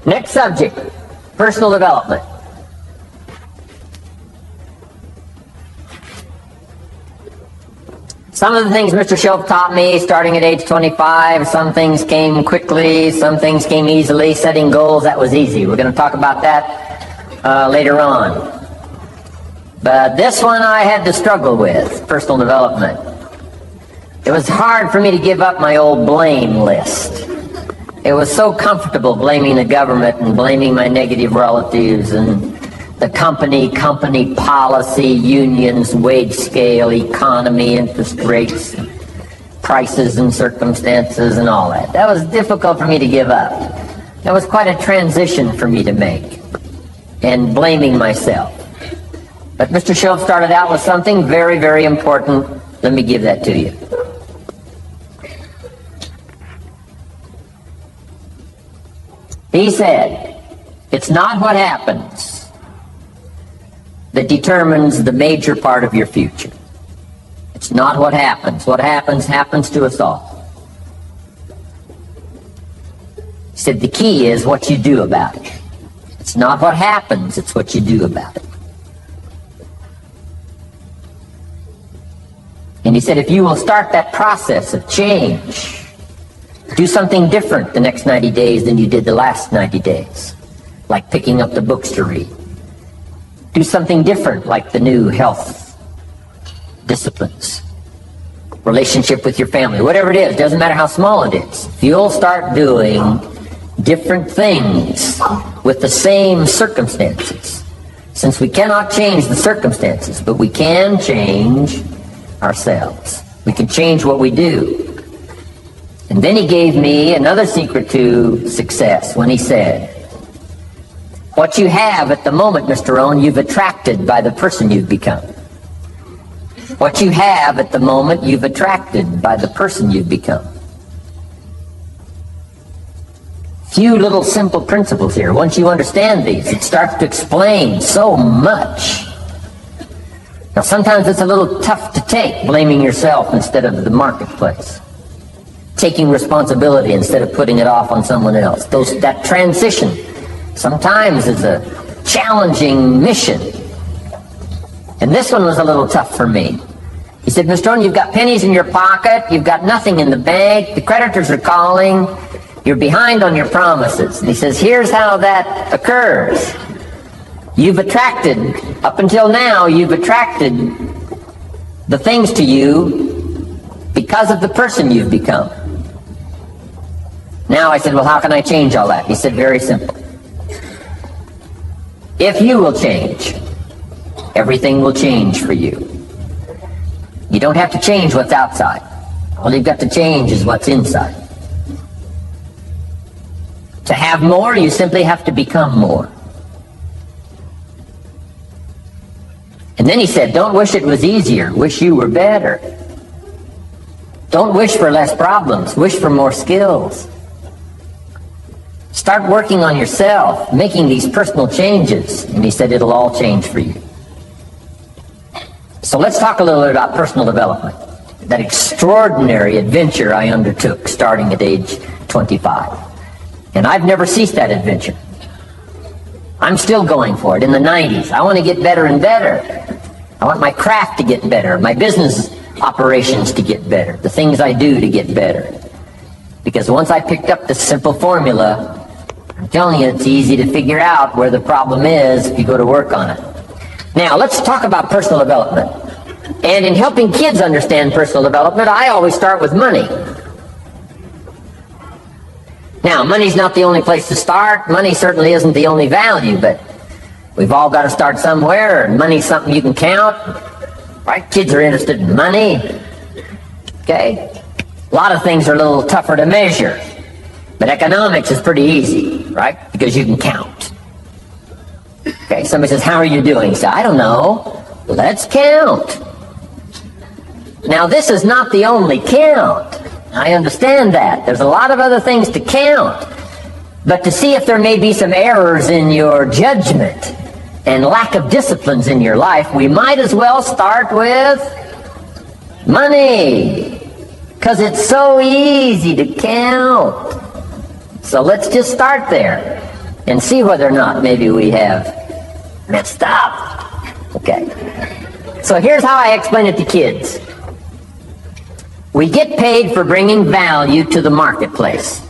Next subject, personal development. Some of the things Mr. Shope taught me starting at age 25, some things came quickly, some things came easily. Setting goals, that was easy. We're going to talk about that later on. But this one I had to struggle with, personal development. It was hard for me to give up my old blame list. It was so comfortable blaming the government and blaming my negative relatives and the company policy, unions, wage scale, economy, interest rates, prices and circumstances and all that. That was difficult for me to give up. That was quite a transition for me to make, and blaming myself. But Mr. Shope started out with something very, very important. Let me give that to you. He said, it's not what happens that determines the major part of your future. It's not what happens. What happens, happens to us all. He said the key is what you do about it. It's not what happens, it's what you do about it. And he said if you will start that process of change, do something different the next 90 days than you did the last 90 days, like picking up the books to read. Do something different, like the new health disciplines, relationship with your family, whatever it is, doesn't matter how small it is. If you'll start doing different things with the same circumstances, since we cannot change the circumstances, but we can change ourselves. We can change what we do. And then he gave me another secret to success when he said, what you have at the moment, Mr. Rohn, you've attracted by the person you've become. What you have at the moment, you've attracted by the person you've become. Few little simple principles here. Once you understand these, it starts to explain so much. Now, sometimes it's a little tough to take, blaming yourself instead of the marketplace. Taking responsibility instead of putting it off on someone else. That transition sometimes is a challenging mission. And this one was a little tough for me. He said, Mr. Rohn, you've got pennies in your pocket, you've got nothing in the bank, the creditors are calling, you're behind on your promises. And he says, here's how that occurs. You've attracted, up until now, you've attracted the things to you because of the person you've become. Now I said, well, how can I change all that? He said, very simple. If you will change, everything will change for you. You don't have to change what's outside. All you've got to change is what's inside. To have more, you simply have to become more. And then he said, don't wish it was easier, wish you were better. Don't wish for less problems, wish for more skills. Start working on yourself, making these personal changes. And he said it'll all change for you. So let's talk a little bit about personal development. That extraordinary adventure I undertook starting at age 25. And I've never ceased that adventure. I'm still going for it in the 90s. I want to get better and better. I want my craft to get better, my business operations to get better, the things I do to get better. Because once I picked up this simple formula, I'm telling you, it's easy to figure out where the problem is if you go to work on it. Now, let's talk about personal development. And in helping kids understand personal development, I always start with money. Now, money's not the only place to start. Money certainly isn't the only value, but we've all got to start somewhere, and money's something you can count. Right? Kids are interested in money. Okay? A lot of things are a little tougher to measure. But economics is pretty easy, right? Because you can count. Okay, somebody says, how are you doing? You say, I don't know. Let's count. Now, this is not the only count. I understand that. There's a lot of other things to count. But to see if there may be some errors in your judgment and lack of disciplines in your life, we might as well start with money. Because it's so easy to count. So let's just start there. and see whether or not maybe we have messed up. Okay. So here's how I explain it to kids. We get paid for bringing value to the marketplace.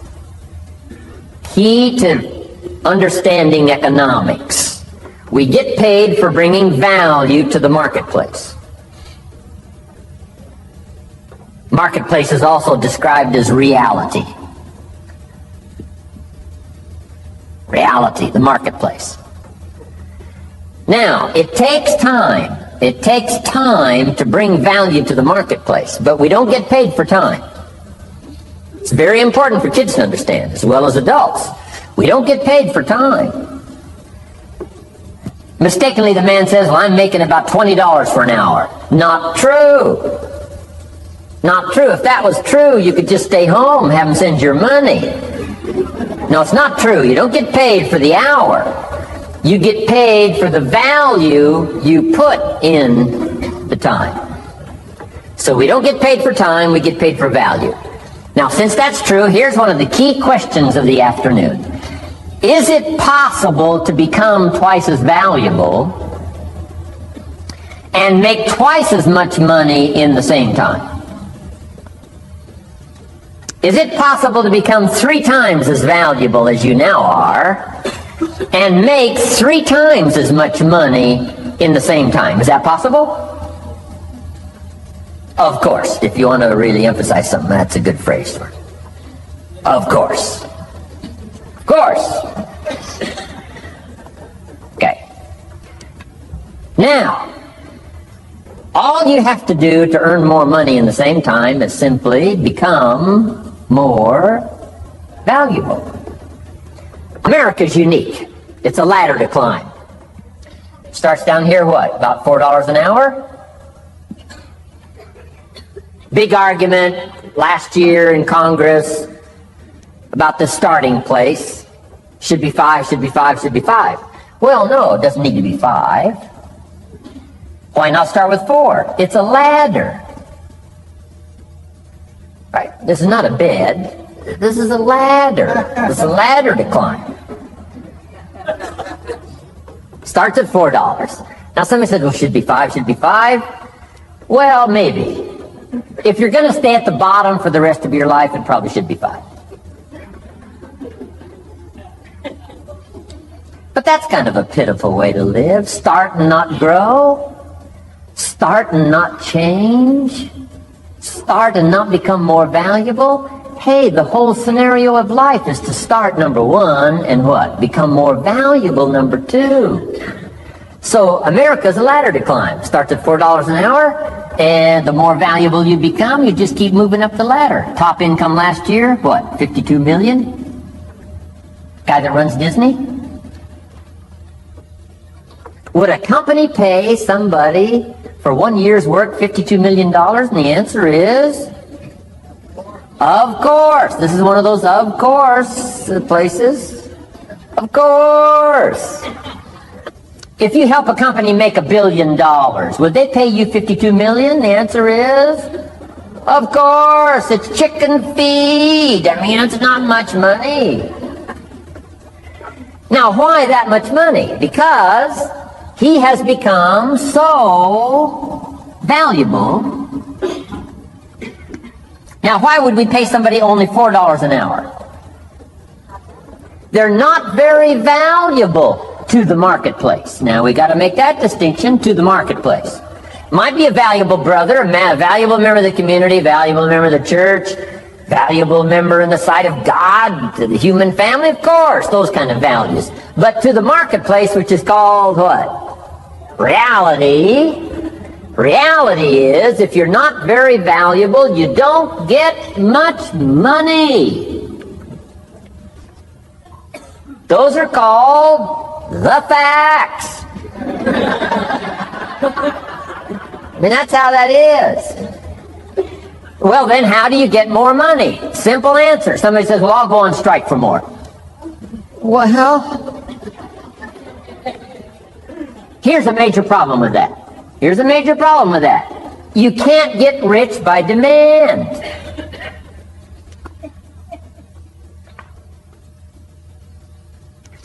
Key to understanding economics. We get paid for bringing value to the marketplace. Marketplace is also described as reality. Reality, the marketplace. Now, it takes time. It takes time to bring value to the marketplace, but we don't get paid for time. It's very important for kids to understand, as well as adults. We don't get paid for time. Mistakenly, the man says, well, I'm making about $20 for an hour. Not true. Not true. If that was true, you could just stay home, have them send your money. No, it's not true. You don't get paid for the hour. You get paid for the value you put in the time. So we don't get paid for time, we get paid for value. Now, since that's true, here's one of the key questions of the afternoon. Is it possible to become twice as valuable and make twice as much money in the same time? Is it possible to become 3 times as valuable as you now are and make 3 times as much money in the same time? Is that possible? Of course. If you want to really emphasize something, that's a good phrase for it. Of course. Of course. Okay. Now, all you have to do to earn more money in the same time is simply become more valuable. America's unique. It's a ladder to climb. Starts down here, what, about $4 an hour? Big argument last year in Congress about the starting place. Should be 5, should be 5, should be 5. Well, no, it doesn't need to be 5. Why not start with 4? It's a ladder. Right? This is not a bed. This is a ladder. It's a ladder to climb. Starts at $4. Now somebody said, well, should be 5, should be 5. Well, maybe. If you're going to stay at the bottom for the rest of your life, it probably should be 5. But that's kind of a pitiful way to live. Start and not grow. Start and not change. Start and not become more valuable. Hey, the whole scenario of life is to start, number 1, and what? Become more valuable, number 2. So America's a ladder to climb. Starts at $4 an hour, and the more valuable you become, you just keep moving up the ladder. Top income last year, what, 52 million? Guy that runs Disney? Would a company pay somebody for 1 year's work $52 million? And the answer is, of course. This is one of those of course places. Of course. If you help a company make $1 billion, would they pay you $52 million? The answer is, of course. It's chicken feed. I mean, it's not much money. Now, why that much money? Because he has become so valuable. Now, why would we pay somebody only $4 an hour? They're not very valuable to the marketplace. Now, we got to make that distinction, to the marketplace. Might be a valuable brother, a valuable member of the community, valuable member of the church, valuable member in the sight of God, to the human family, of course, those kind of values. But to the marketplace, which is called what? Reality. Reality is, if you're not very valuable, you don't get much money. Those are called the facts. I mean, that's how that is. Well, then how do you get more money? Simple answer. Somebody says, well, I'll go on strike for more. Well, here's a major problem with that. Here's a major problem with that. You can't get rich by demand.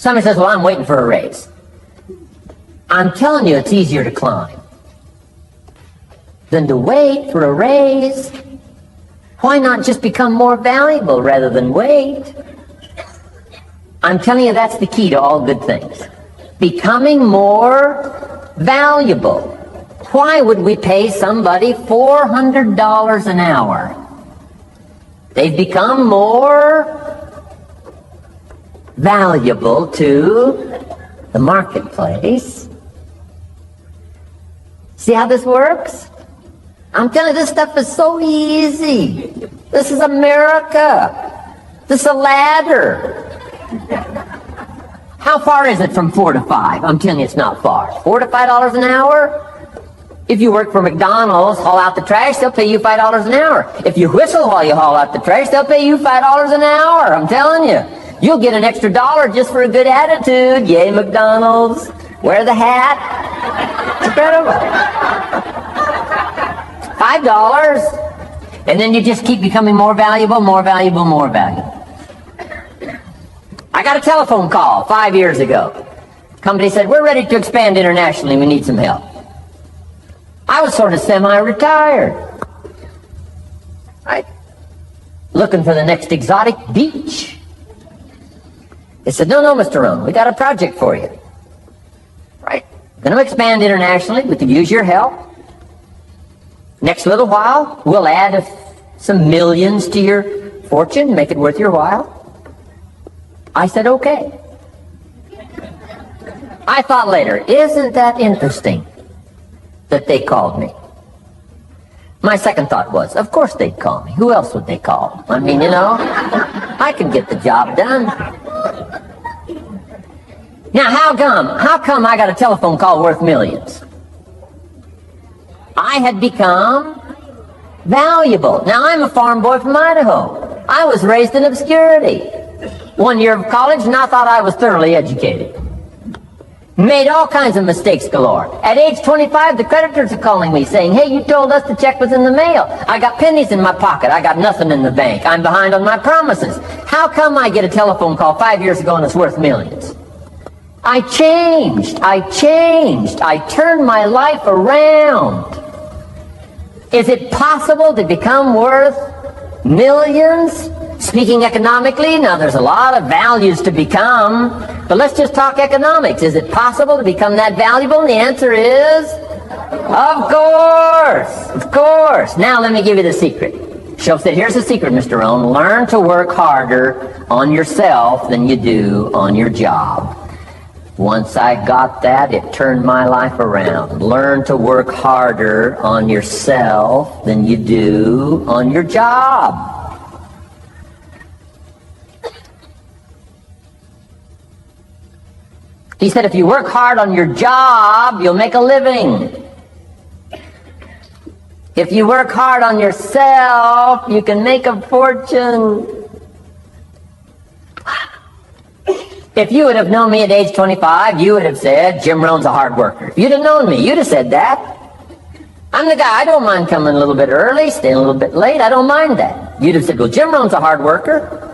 Somebody says, well, I'm waiting for a raise. I'm telling you, it's easier to climb than to wait for a raise. Why not just become more valuable rather than wait? I'm telling you, that's the key to all good things. Becoming more valuable. Why would we pay somebody $400 an hour? They've become more valuable to the marketplace. See how this works? I'm telling you, this stuff is so easy. This is America. This is a ladder. How far is it from 4 to 5? I'm telling you, it's not far. $4 to $5 an hour? If you work for McDonald's, haul out the trash, they'll pay you $5 an hour. If you whistle while you haul out the trash, they'll pay you $5 an hour. I'm telling you. You'll get an extra $1 just for a good attitude. Yay, McDonald's. Wear the hat. It's incredible. $5. And then you just keep becoming more valuable, more valuable, more valuable. I got a telephone call 5 years ago. The company said, we're ready to expand internationally. We need some help. I was sort of semi-retired. Right? Looking for the next exotic beach. They said, no, Mr. Rohn, we got a project for you. Right? Going to expand internationally. We could use your help. Next little while, we'll add some millions to your fortune, make it worth your while. I said, okay. I thought later, isn't that interesting that they called me? My second thought was, of course they'd call me. Who else would they call? I mean, I can get the job done. Now, how come I got a telephone call worth millions? I had become valuable. Now, I'm a farm boy from Idaho. I was raised in obscurity. 1 year of college, and I thought I was thoroughly educated. Made all kinds of mistakes galore. At age 25, the creditors are calling me saying, hey, you told us the check was in the mail. I got pennies in my pocket. I got nothing in the bank. I'm behind on my promises. How come I get a telephone call 5 years ago and it's worth millions? I changed. I turned my life around. Is it possible to become worth millions? Speaking economically, now there's a lot of values to become, but let's just talk economics. Is it possible to become that valuable? And the answer is, of course. Now let me give you the secret. She'll say, here's the secret, Mr. Rohn. Learn to work harder on yourself than you do on your job. Once I got that, it turned my life around. Learn to work harder on yourself than you do on your job. He said, if you work hard on your job, you'll make a living. If you work hard on yourself, you can make a fortune. If you would have known me at age 25, you would have said, Jim Rohn's a hard worker. If you'd have known me, you'd have said that. I'm the guy, I don't mind coming a little bit early, staying a little bit late, I don't mind that. You'd have said, well, Jim Rohn's a hard worker.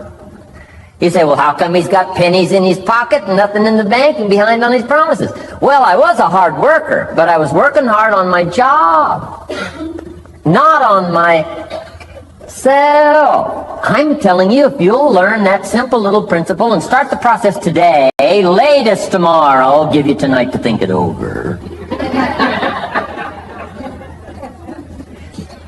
You say, well, how come he's got pennies in his pocket and nothing in the bank and behind on his promises? Well, I was a hard worker, but I was working hard on my job, not on myself. I'm telling you, if you'll learn that simple little principle and start the process today, latest tomorrow, I'll give you tonight to think it over.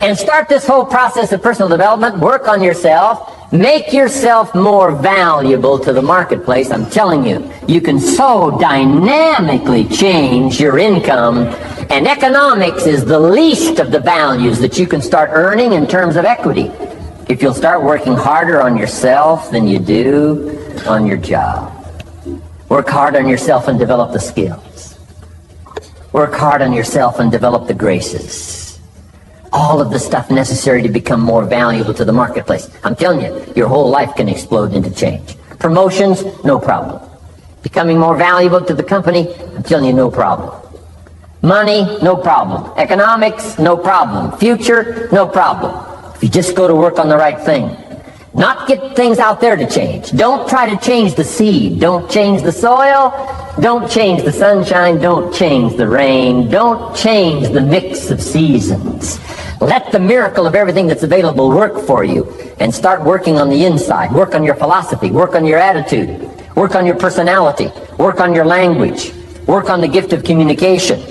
And start this whole process of personal development, work on yourself, make yourself more valuable to the marketplace. I'm telling you, you can so dynamically change your income, and economics is the least of the values that you can start earning in terms of equity if you'll start working harder on yourself than you do on your job. Work hard on yourself and develop the skills. Work hard on yourself and develop the graces. All of the stuff necessary to become more valuable to the marketplace. I'm telling you, your whole life can explode into change. Promotions, no problem. Becoming more valuable to the company, I'm telling you, no problem. Money, no problem. Economics, no problem. Future, no problem. If you just go to work on the right thing. Not get things out there to change. Don't try to change the seed. Don't change the soil. Don't change the sunshine. Don't change the rain. Don't change the mix of seasons. Let the miracle of everything that's available work for you, and start working on the inside. Work on your philosophy. Work on your attitude. Work on your personality. Work on your language. Work on the gift of communication.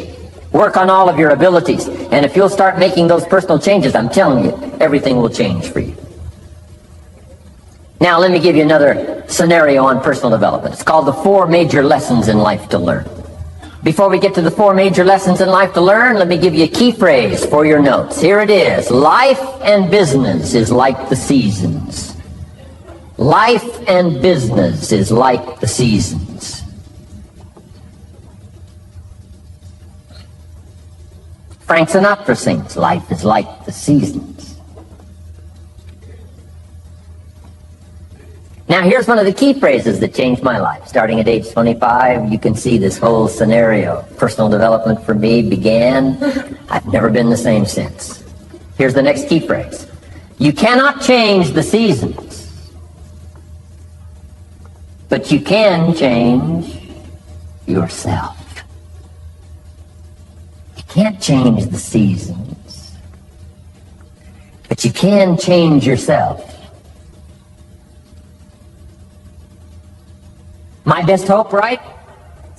Work on all of your abilities. And if you'll start making those personal changes, I'm telling you, everything will change for you. Now, let me give you another scenario on personal development. It's called the 4 major lessons in life to learn. Before we get to the 4 major lessons in life to learn, let me give you a key phrase for your notes. Here it is. Life and business is like the seasons. Life and business is like the seasons. Frank Sinatra sings, life is like the seasons. Now, here's one of the key phrases that changed my life. Starting at age 25, you can see this whole scenario. Personal development for me began. I've never been the same since. Here's the next key phrase. You cannot change the seasons, but you can change yourself. You can't change the seasons, but you can change yourself. My best hope, right?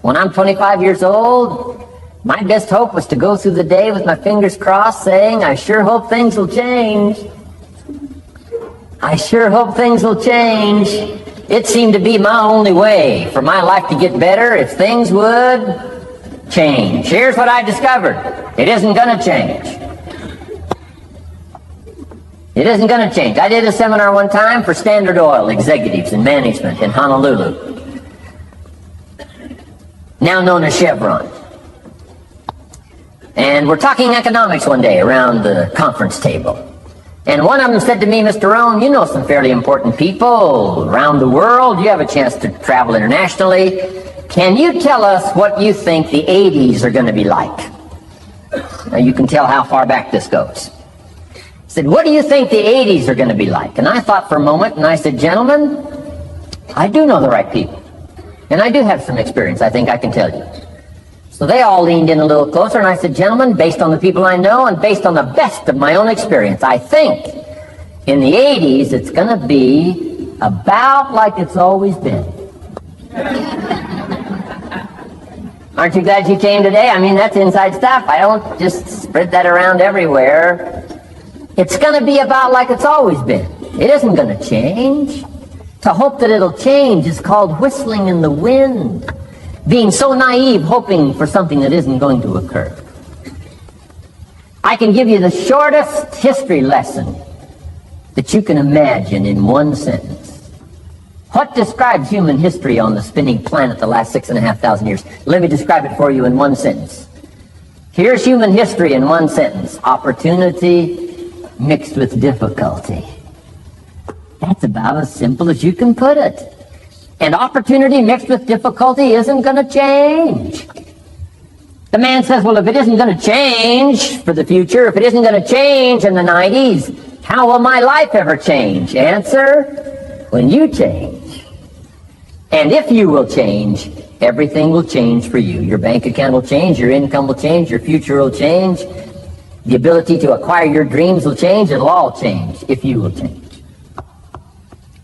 When I'm 25 years old, my best hope was to go through the day with my fingers crossed saying, I sure hope things will change. I sure hope things will change. It seemed to be my only way for my life to get better if things would change. Here's what I discovered. It isn't going to change. It isn't going to change. I did a seminar one time for Standard Oil executives and management in Honolulu, now known as Chevron. And we're talking economics one day around the conference table. And one of them said to me, Mr. Rohn, you know some fairly important people around the world. You have a chance to travel internationally. Can you tell us what you think the 80s are going to be like? Now you can tell how far back this goes. He said, what do you think the 80s are going to be like? And I thought for a moment, and I said, gentlemen, I do know the right people. And I do have some experience, I think I can tell you. So they all leaned in a little closer, and I said, gentlemen, based on the people I know and based on the best of my own experience, I think in the 80s it's going to be about like it's always been. Aren't you glad you came today? I mean, that's inside stuff. I don't just spread that around everywhere. It's going to be about like it's always been. It isn't going to change. To hope that it'll change is called whistling in the wind. Being so naive, hoping for something that isn't going to occur. I can give you the shortest history lesson that you can imagine in one sentence. What describes human history on the spinning planet the last 6,500 years? Let me describe it for you in one sentence. Here's human history in one sentence. Opportunity mixed with difficulty. That's about as simple as you can put it. And opportunity mixed with difficulty isn't going to change. The man says, well, if it isn't going to change for the future, if it isn't going to change in the 90s, how will my life ever change? Answer, when you change. And if you will change, everything will change for you. Your bank account will change, your income will change, your future will change, the ability to acquire your dreams will change, it'll all change if you will change.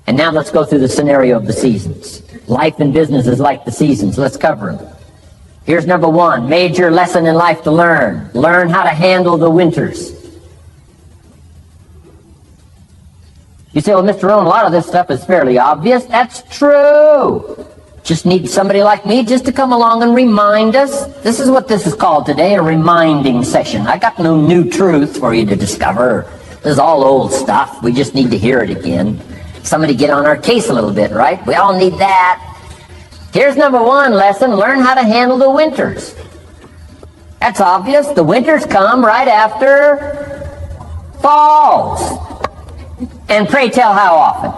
And now let's go through the scenario of the seasons. Life and business is like the seasons. Let's cover them. Here's number 1, major lesson in life to learn. Learn how to handle the winters. You say, well, Mr. Rohn, a lot of this stuff is fairly obvious. That's true. Just need somebody like me just to come along and remind us. This is what this is called today, a reminding session. I got no new truth for you to discover. This is all old stuff. We just need to hear it again. Somebody get on our case a little bit, right? We all need that. Here's number 1 lesson. Learn how to handle the winters. That's obvious. The winters come right after falls. And pray tell how often?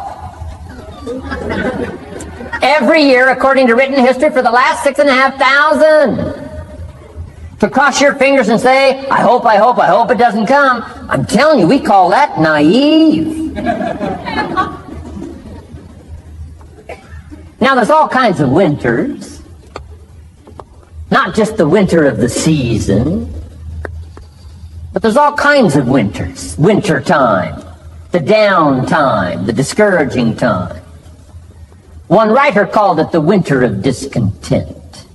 Every year, according to written history, for the last 6,500. To cross your fingers and say, I hope it doesn't come. I'm telling you, we call that naive. Now, there's all kinds of winters. Not just the winter of the season, but there's all kinds of winters. Winter time, the down time, the discouraging time. One writer called it the winter of discontent.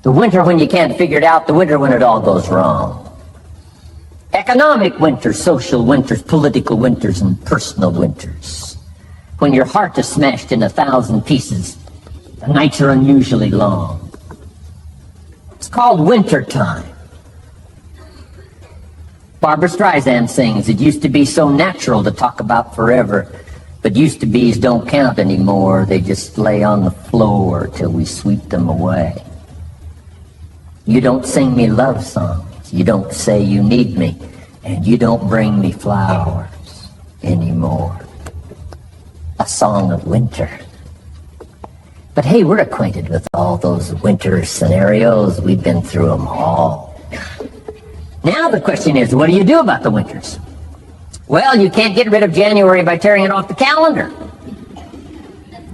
The winter when you can't figure it out, the winter when it all goes wrong. Economic winters, social winters, political winters, and personal winters. When your heart is smashed in 1,000 pieces, the nights are unusually long. It's called winter time. Barbra Streisand sings, it used to be so natural to talk about forever, but used to be's don't count anymore. They just lay on the floor till we sweep them away. You don't sing me love songs. You don't say you need me. And you don't bring me flowers anymore. A song of winter. But hey, we're acquainted with all those winter scenarios. We've been through them all. Now the question is, what do you do about the winters? Well, you can't get rid of January by tearing it off the calendar.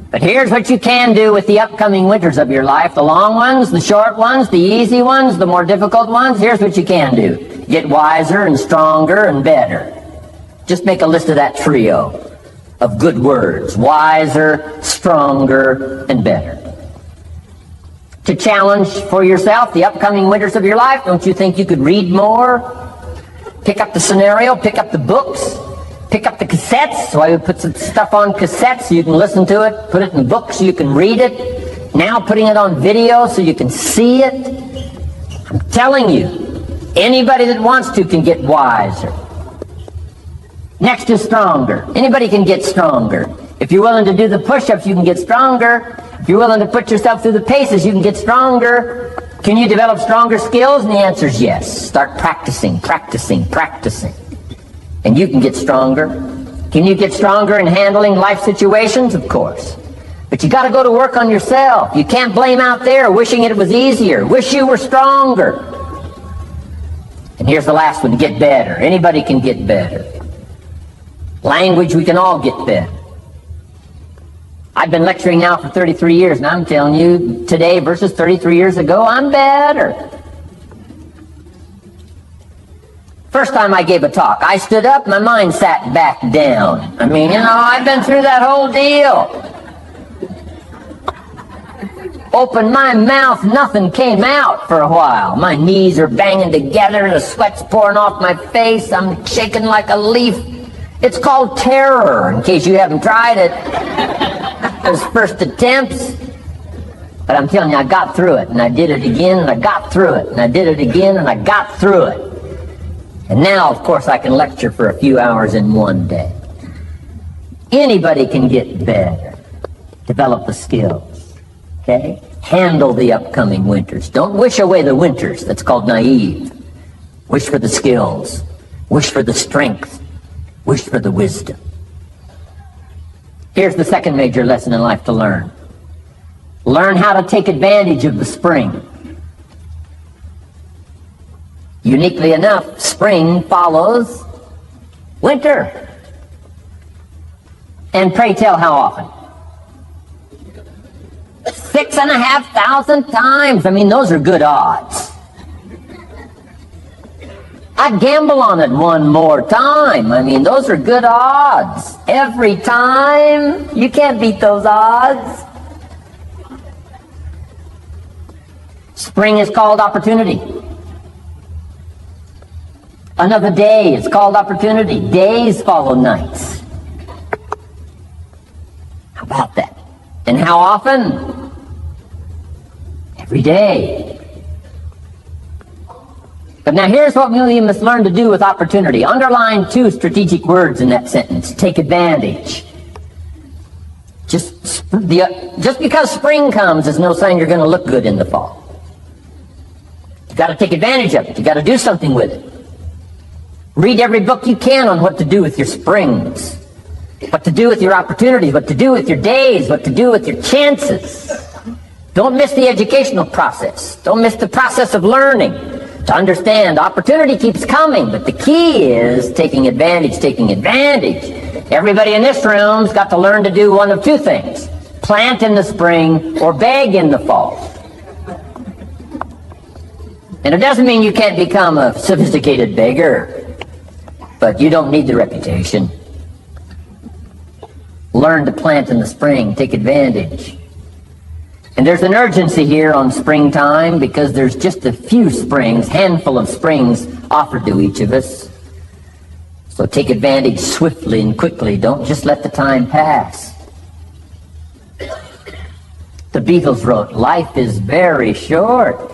But here's what you can do with the upcoming winters of your life. The long ones, the short ones, the easy ones, the more difficult ones. Here's what you can do. Get wiser and stronger and better. Just make a list of that trio of good words. Wiser, stronger, and better. To challenge for yourself the upcoming winters of your life, don't you think you could read more? Pick up the scenario, pick up the books, pick up the cassettes. So I would put some stuff on cassettes so you can listen to it, put it in books so you can read it. Now putting it on video so you can see it. I'm telling you, anybody that wants to can get wiser. Next is stronger. Anybody can get stronger. If you're willing to do the push-ups, you can get stronger. If you're willing to put yourself through the paces, you can get stronger. Can you develop stronger skills? And the answer is yes. Start practicing, practicing, practicing. And you can get stronger. Can you get stronger in handling life situations? Of course. But you got to go to work on yourself. You can't blame out there wishing it was easier. Wish you were stronger. And here's the last one, get better. Anybody can get better. Language, we can all get better. I've been lecturing now for 33 years, and I'm telling you, today versus 33 years ago, I'm better. First time I gave a talk, I stood up, my mind sat back down. I mean, I've been through that whole deal. Opened my mouth, nothing came out for a while. My knees are banging together, the sweat's pouring off my face, I'm shaking like a leaf. It's called terror, in case you haven't tried it. Those first attempts. But I'm telling you, I got through it, and I did it again, and I got through it, and I did it again, and I got through it. And now, of course, I can lecture for a few hours in one day. Anybody can get better. Develop the skills. Okay? Handle the upcoming winters. Don't wish away the winters. That's called naive. Wish for the skills. Wish for the strength. Wish for the wisdom. Here's the second major lesson in life to learn. Learn how to take advantage of the spring. Uniquely enough, spring follows winter. And pray tell how often? 6,500 times. I mean, those are good odds. I'd gamble on it one more time. I mean, those are good odds. Every time. You can't beat those odds. Spring is called opportunity. Another day is called opportunity. Days follow nights. How about that? And how often? Every day. But now here's what we must learn to do with opportunity. Underline two strategic words in that sentence. Take advantage. Just because spring comes is no sign you're going to look good in the fall. You've got to take advantage of it. You've got to do something with it. Read every book you can on what to do with your springs. What to do with your opportunities. What to do with your days. What to do with your chances. Don't miss the educational process. Don't miss the process of learning. To understand, opportunity keeps coming, but the key is taking advantage, taking advantage. Everybody in this room's got to learn to do one of two things. plant in the spring, or beg in the fall. And it doesn't mean you can't become a sophisticated beggar, but you don't need the reputation. Learn to plant in the spring, take advantage. And there's an urgency here on springtime because there's just a few springs, handful of springs offered to each of us. So take advantage swiftly and quickly. Don't just let the time pass. The Beatles wrote, life is very short.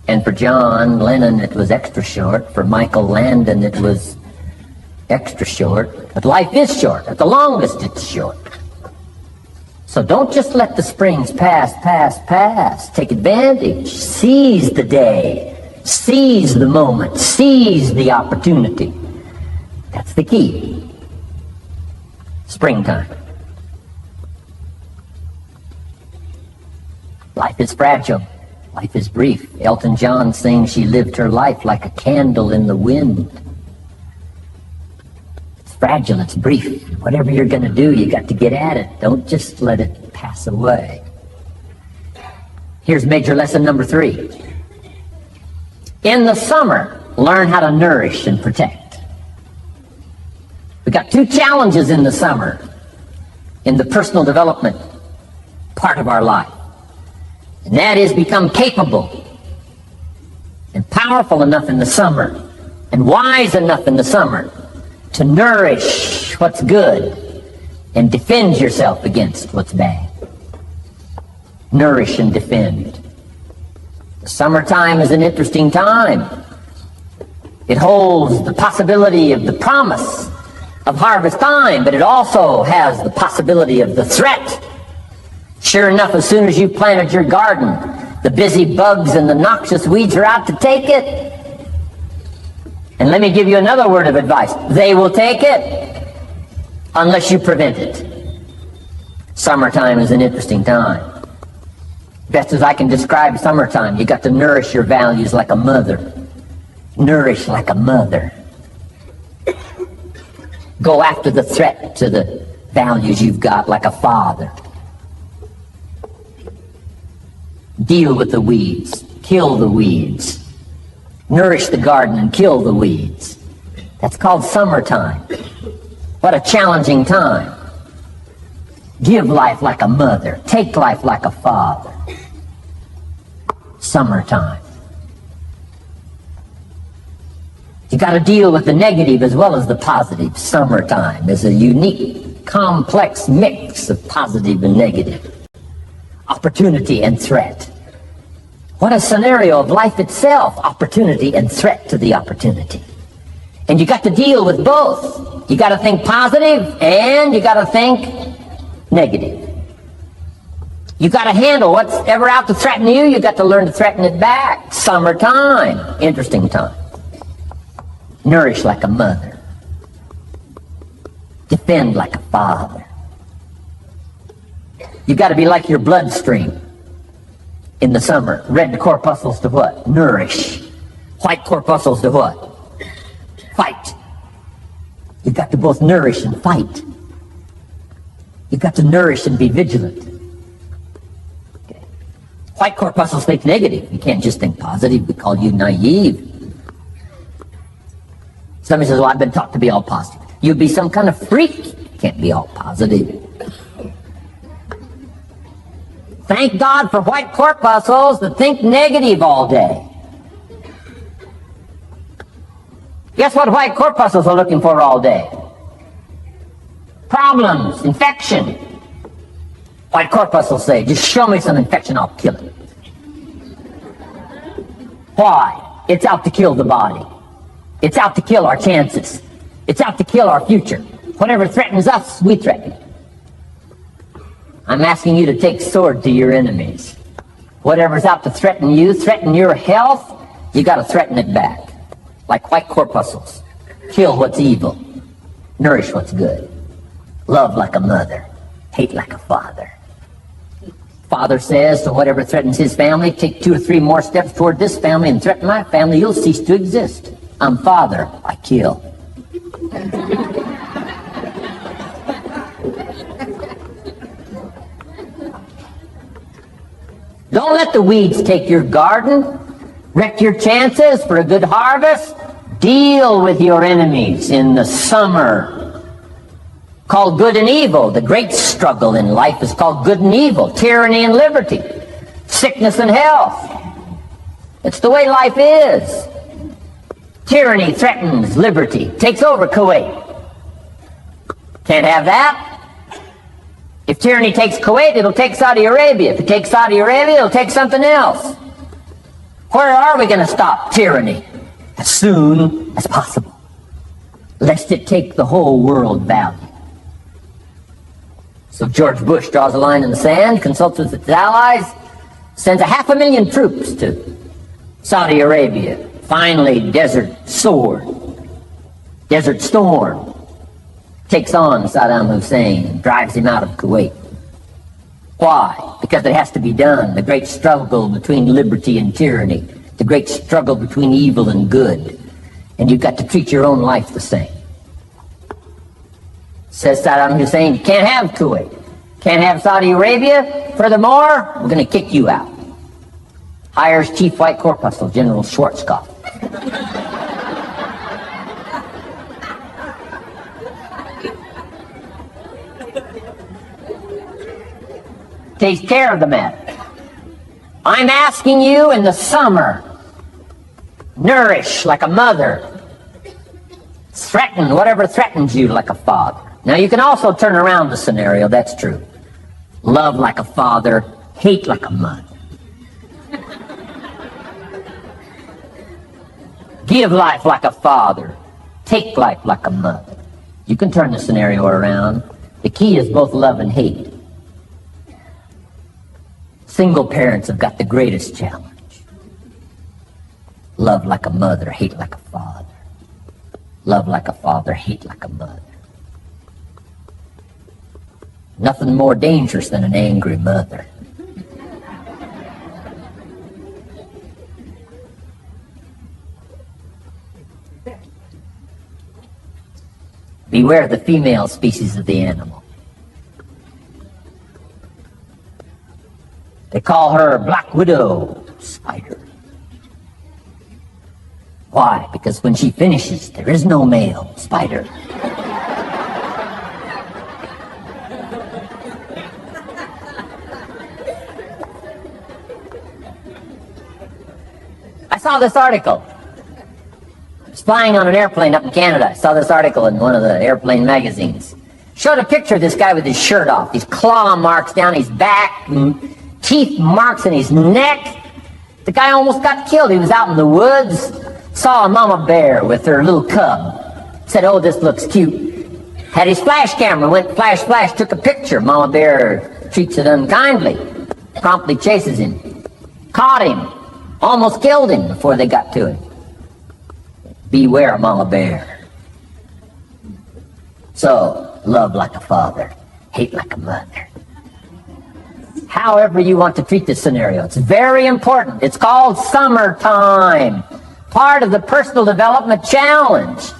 And for John Lennon, it was extra short. For Michael Landon, it was extra short. But life is short. At the longest, it's short. So don't just let the springs pass. Take advantage. Seize the day. Seize the moment. Seize the opportunity. That's the key. Springtime. Life is fragile. Life is brief. Elton John sings she lived her life like a candle in the wind. It's fragile, it's brief. Whatever you're going to do, you got to get at it. Don't just let it pass away. Here's major lesson number 3. In the summer, learn how to nourish and protect. We got 2 challenges in the summer in the personal development part of our life. And that is become capable and powerful enough in the summer and wise enough in the summer to nourish what's good and defend yourself against what's bad. Nourish and defend. The summertime is an interesting time. It holds the possibility of the promise of harvest time, but it also has the possibility of the threat. Sure enough, as soon as you planted your garden, the busy bugs and the noxious weeds are out to take it. And let me give you another word of advice. They will take it unless you prevent it. Summertime is an interesting time. Best as I can describe summertime, you got to nourish your values like a mother. Nourish like a mother. Go after the threat to the values you've got like a father. Deal with the weeds. Kill the weeds. Nourish the garden and kill the weeds. That's called summertime. What a challenging time. Give life like a mother. Take life like a father. Summertime. You got to deal with the negative as well as the positive. Summertime is a unique, complex mix of positive and negative. Opportunity and threat. What a scenario of life itself, opportunity and threat to the opportunity. And you got to deal with both. You got to think positive and you got to think negative. You got to handle what's ever out to threaten you. You got to learn to threaten it back. Summertime, interesting time. Nourish like a mother. Defend like a father. You got to be like your bloodstream in the summer. Red corpuscles to what? Nourish. White corpuscles to what? Fight. You've got to both nourish and fight. You've got to nourish and be vigilant. Okay. White corpuscles think negative. You can't just think positive. We call you naive. Somebody says, well, I've been taught to be all positive. You'd be some kind of freak. You can't be all positive. Thank God for white corpuscles that think negative all day. Guess what white corpuscles are looking for all day? Problems, infection. White corpuscles say, just show me some infection, I'll kill it. Why? It's out to kill the body. It's out to kill our chances. It's out to kill our future. Whatever threatens us, we threaten. I'm asking you to take sword to your enemies. Whatever's out to threaten you, threaten your health, you got to threaten it back. Like white corpuscles. Kill what's evil. Nourish what's good. Love like a mother. Hate like a father. Father says to whatever threatens his family, take 2 or 3 more steps toward this family and threaten my family, you'll cease to exist. I'm father, I kill. Don't let the weeds take your garden. Wreck your chances for a good harvest. Deal with your enemies in the summer. Called good and evil. The great struggle in life is called good and evil. Tyranny and liberty. Sickness and health. It's the way life is. Tyranny threatens liberty. Takes over Kuwait. Can't have that. If tyranny takes Kuwait, it'll take Saudi Arabia. If it takes Saudi Arabia, it'll take something else. Where are we going to stop tyranny? As soon as possible, lest it take the whole world value. So George Bush draws a line in the sand, consults with his allies, sends 500,000 troops to Saudi Arabia. Finally, Desert Storm takes on Saddam Hussein and drives him out of Kuwait. Why? Because it has to be done. The great struggle between liberty and tyranny. The great struggle between evil and good. And you've got to treat your own life the same. Says Saddam Hussein, you can't have Kuwait. Can't have Saudi Arabia. Furthermore, we're going to kick you out. Hires Chief White Corpuscle General Schwarzkopf. Takes care of the matter. I'm asking you in the summer, nourish like a mother. Threaten whatever threatens you like a father. Now you can also turn around the scenario, that's true. Love like a father, hate like a mother. Give life like a father, take life like a mother. You can turn the scenario around. The key is both love and hate. Single parents have got the greatest challenge. Love like a mother, hate like a father. Love like a father, hate like a mother. Nothing more dangerous than an angry mother. Beware the female species of the animal. They call her Black Widow spider. Why? Because when she finishes, there is no male spider. I saw this article. I was flying on an airplane up in Canada. I saw this article in one of the airplane magazines. Showed a picture of this guy with his shirt off. These claw marks down his back, teeth marks in his neck. The guy almost got killed. He was out in the woods, saw a mama bear with her little cub. Said, oh, this looks cute. Had his flash camera, went flash, flash, took a picture. Mama bear treats it unkindly, promptly chases him. Caught him, almost killed him before they got to him. Beware, mama bear. So, love like a father, hate like a mother. However you want to treat this scenario, it's very important. It's called summertime. Part of the personal development challenge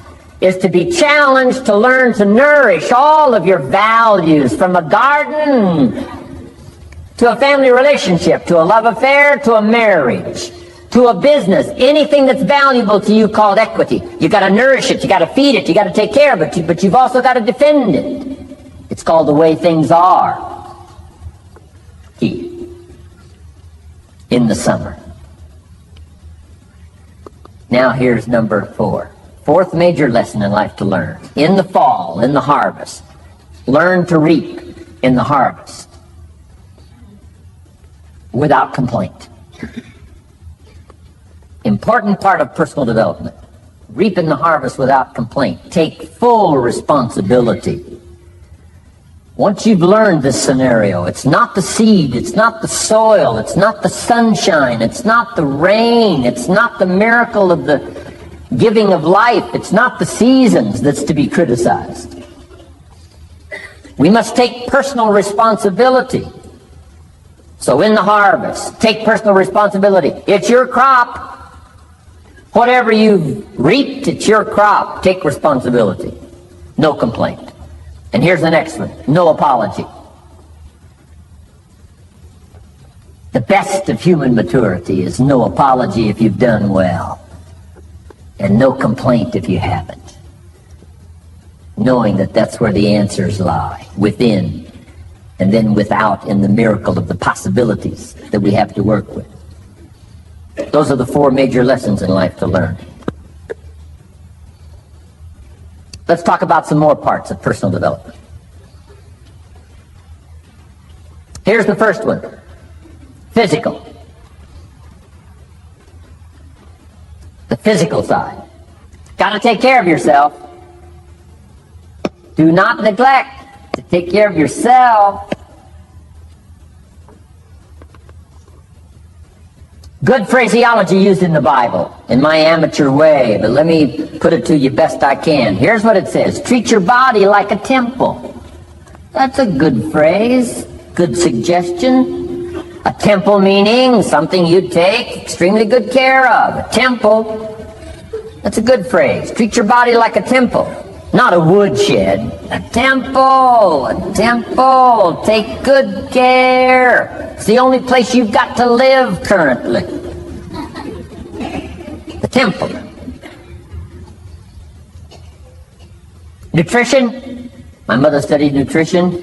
is to be challenged to learn to nourish all of your values, from a garden to a family relationship, to a love affair, to a marriage, to a business, anything that's valuable to you called equity. You got to nourish it, you got to feed it, you got to take care of it, but you've also got to defend it. It's called the way things are. Key. In the summer. Now here's number 4. Fourth major lesson in life to learn. In the fall, in the harvest. Learn to reap in the harvest without complaint. Important part of personal development. Reap in the harvest without complaint. Take full responsibility. Once you've learned this scenario, it's not the seed, it's not the soil, it's not the sunshine, it's not the rain, it's not the miracle of the giving of life, it's not the seasons that's to be criticized. We must take personal responsibility. So in the harvest, take personal responsibility. It's your crop. Whatever you've reaped, it's your crop. Take responsibility. No complaint. And here's the next one. No apology. The best of human maturity is no apology if you've done well, and no complaint if you haven't. Knowing that that's where the answers lie, within, and then without in the miracle of the possibilities that we have to work with. Those are the 4 major lessons in life to learn. Let's talk about some more parts of personal development. Here's the first one. Physical. The physical side. Got to take care of yourself. Do not neglect to take care of yourself. Good phraseology used in the Bible, in my amateur way, but let me put it to you best I can. Here's what it says. Treat your body like a temple. That's a good phrase, good suggestion. A temple meaning something you take extremely good care of. A temple, that's a good phrase. Treat your body like a temple, not a woodshed. A temple, a temple. Take good care. It's the only place you've got to live currently. The temple. Nutrition. My mother studied nutrition,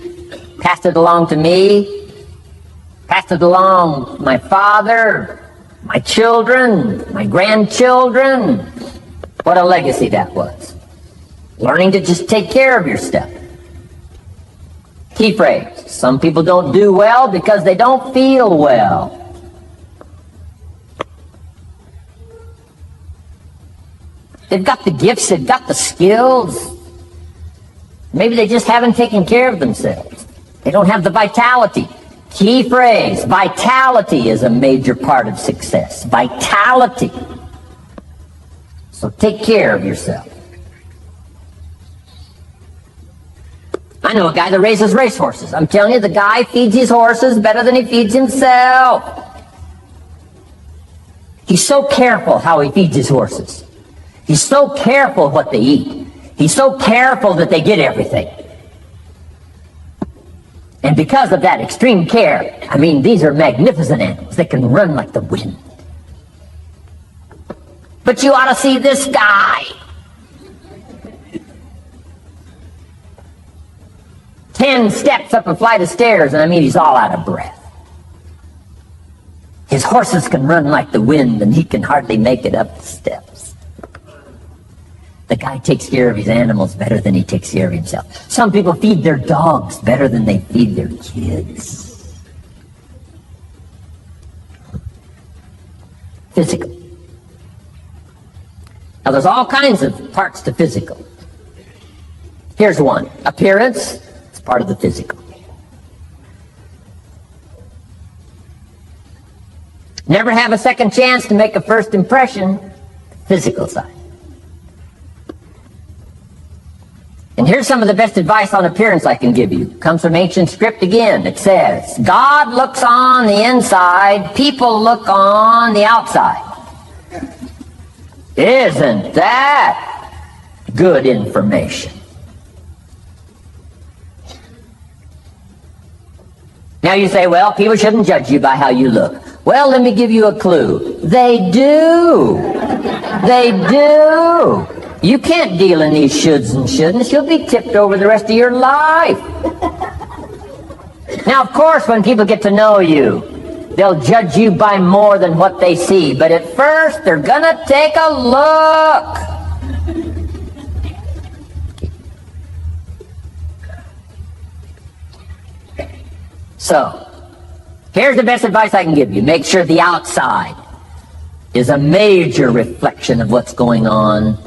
passed it along to me. Passed it along my father, my children, my grandchildren. What a legacy that was. Learning to just take care of your stuff. Key phrase. Some people don't do well because they don't feel well. They've got the gifts, they've got the skills. Maybe they just haven't taken care of themselves. They don't have the vitality. Key phrase, vitality is a major part of success. Vitality. So take care of yourself. I know a guy that raises racehorses. I'm telling you, the guy feeds his horses better than he feeds himself. He's so careful how he feeds his horses. He's so careful what they eat. He's so careful that they get everything. And because of that extreme care, I mean, these are magnificent animals. They can run like the wind. But you ought to see this guy. 10 steps up a flight of stairs, and I mean, he's all out of breath. His horses can run like the wind, and he can hardly make it up the steps. The guy takes care of his animals better than he takes care of himself. Some people feed their dogs better than they feed their kids. Physical. Now there's all kinds of parts to physical. Here's one. Appearance is part of the physical. Never have a second chance to make a first impression. Physical side. And here's some of the best advice on appearance I can give you. Comes from ancient script again. It says, God looks on the inside, people look on the outside. Isn't that good information? Now you say, well, people shouldn't judge you by how you look. Well, let me give you a clue. They do. They do. You can't deal in these shoulds and shouldn'ts. You'll be tipped over the rest of your life. Now, of course, when people get to know you, they'll judge you by more than what they see. But at first, they're gonna take a look. So, here's the best advice I can give you. Make sure the outside is a major reflection of what's going on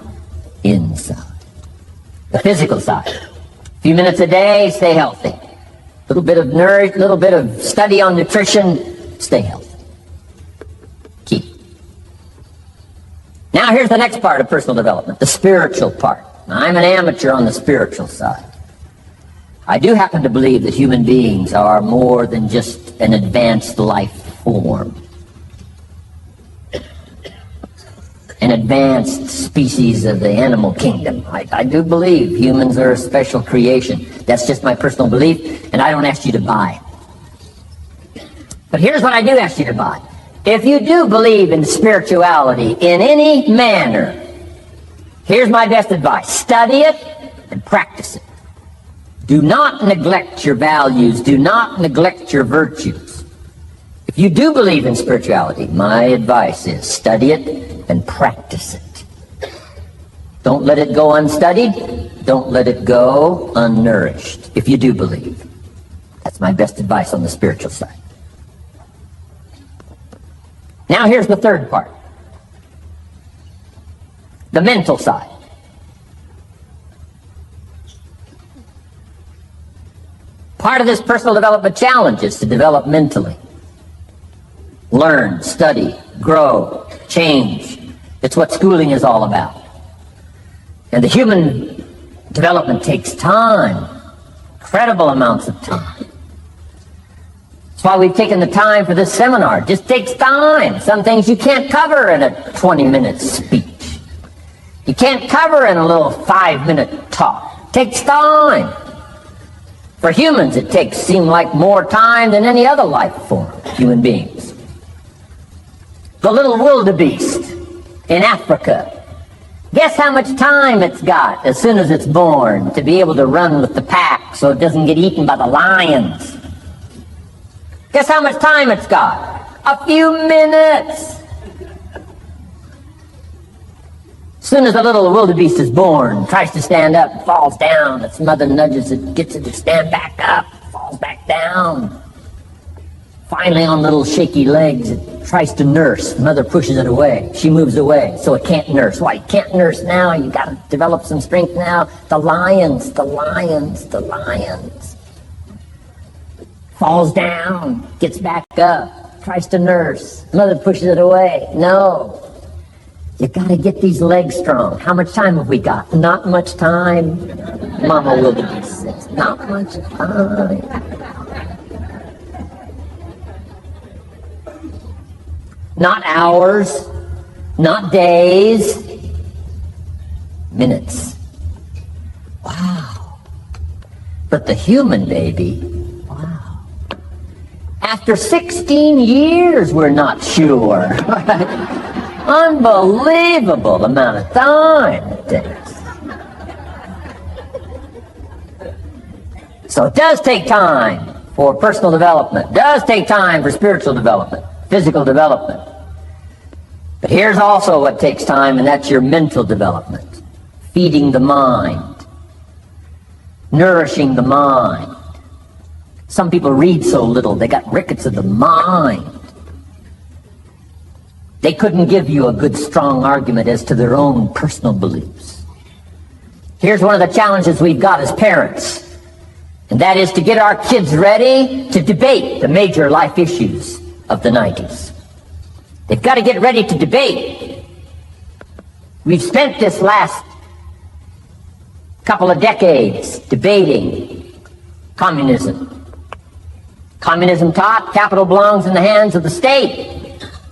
inside. The physical side. A few minutes a day, stay healthy. A little bit of nourish, little bit of study on nutrition, stay healthy. Key. Now here's the next part of personal development, the spiritual part. I'm an amateur on the spiritual side. I do happen to believe that human beings are more than just an advanced life form. An advanced species of the animal kingdom. I do believe humans are a special creation. That's just my personal belief, and I don't ask you to buy it. But here's what I do ask you to buy. If you do believe in spirituality in any manner, here's my best advice. Study it and practice it. Do not neglect your values. Do not neglect your virtues. If you do believe in spirituality, my advice is study it and practice it. Don't let it go unstudied. Don't let it go unnourished, if you do believe. That's my best advice on the spiritual side. Now here's the third part. The mental side. Part of this personal development challenge is to develop mentally. Learn, study, grow, change. It's what schooling is all about. And the human development takes time, incredible amounts of time. That's why we've taken the time for this seminar. It just takes time. Some things you can't cover in a 20-minute speech. You can't cover in a little 5-minute talk. It takes time. For humans, it seems like more time than any other life form, human beings. The little wildebeest in Africa, guess how much time it's got as soon as it's born to be able to run with the pack so it doesn't get eaten by the lions? Guess how much time it's got? A few minutes. As soon as the little wildebeest is born, tries to stand up, falls down, its mother nudges it, gets it to stand back up, falls back down. Finally, on little shaky legs, it tries to nurse. Mother pushes it away. She moves away, so it can't nurse. Why? You can't nurse now. You got to develop some strength now. The lions. Falls down, gets back up, tries to nurse. Mother pushes it away. No. You got to get these legs strong. How much time have we got? Not much time. Mama wildebeest says, not much time. Not hours, not days, minutes. Wow. But the human baby, wow. After 16 years, we're not sure. Unbelievable amount of time it takes. So it does take time for personal development. It does take time for spiritual development, physical development. But here's also what takes time, and that's your mental development. Feeding the mind. Nourishing the mind. Some people read so little, they got rickets of the mind. They couldn't give you a good, strong argument as to their own personal beliefs. Here's one of the challenges we've got as parents, and that is to get our kids ready to debate the major life issues of the 90s. They've got to get ready to debate. We've spent this last couple of decades debating communism. Communism taught capital belongs in the hands of the state.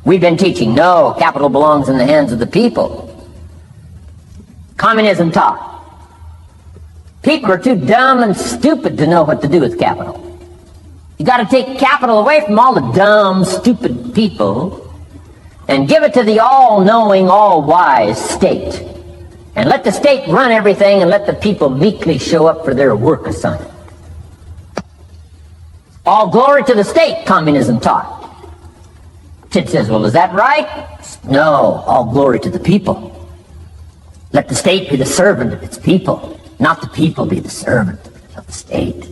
We've been teaching, no, capital belongs in the hands of the people. Communism taught. People are too dumb and stupid to know what to do with capital. You got to take capital away from all the dumb, stupid people and give it to the all-knowing, all-wise state. And let the state run everything and let the people meekly show up for their work assignment. All glory to the state, communism taught. Kid says, well, is that right? No, all glory to the people. Let the state be the servant of its people, not the people be the servant of the state.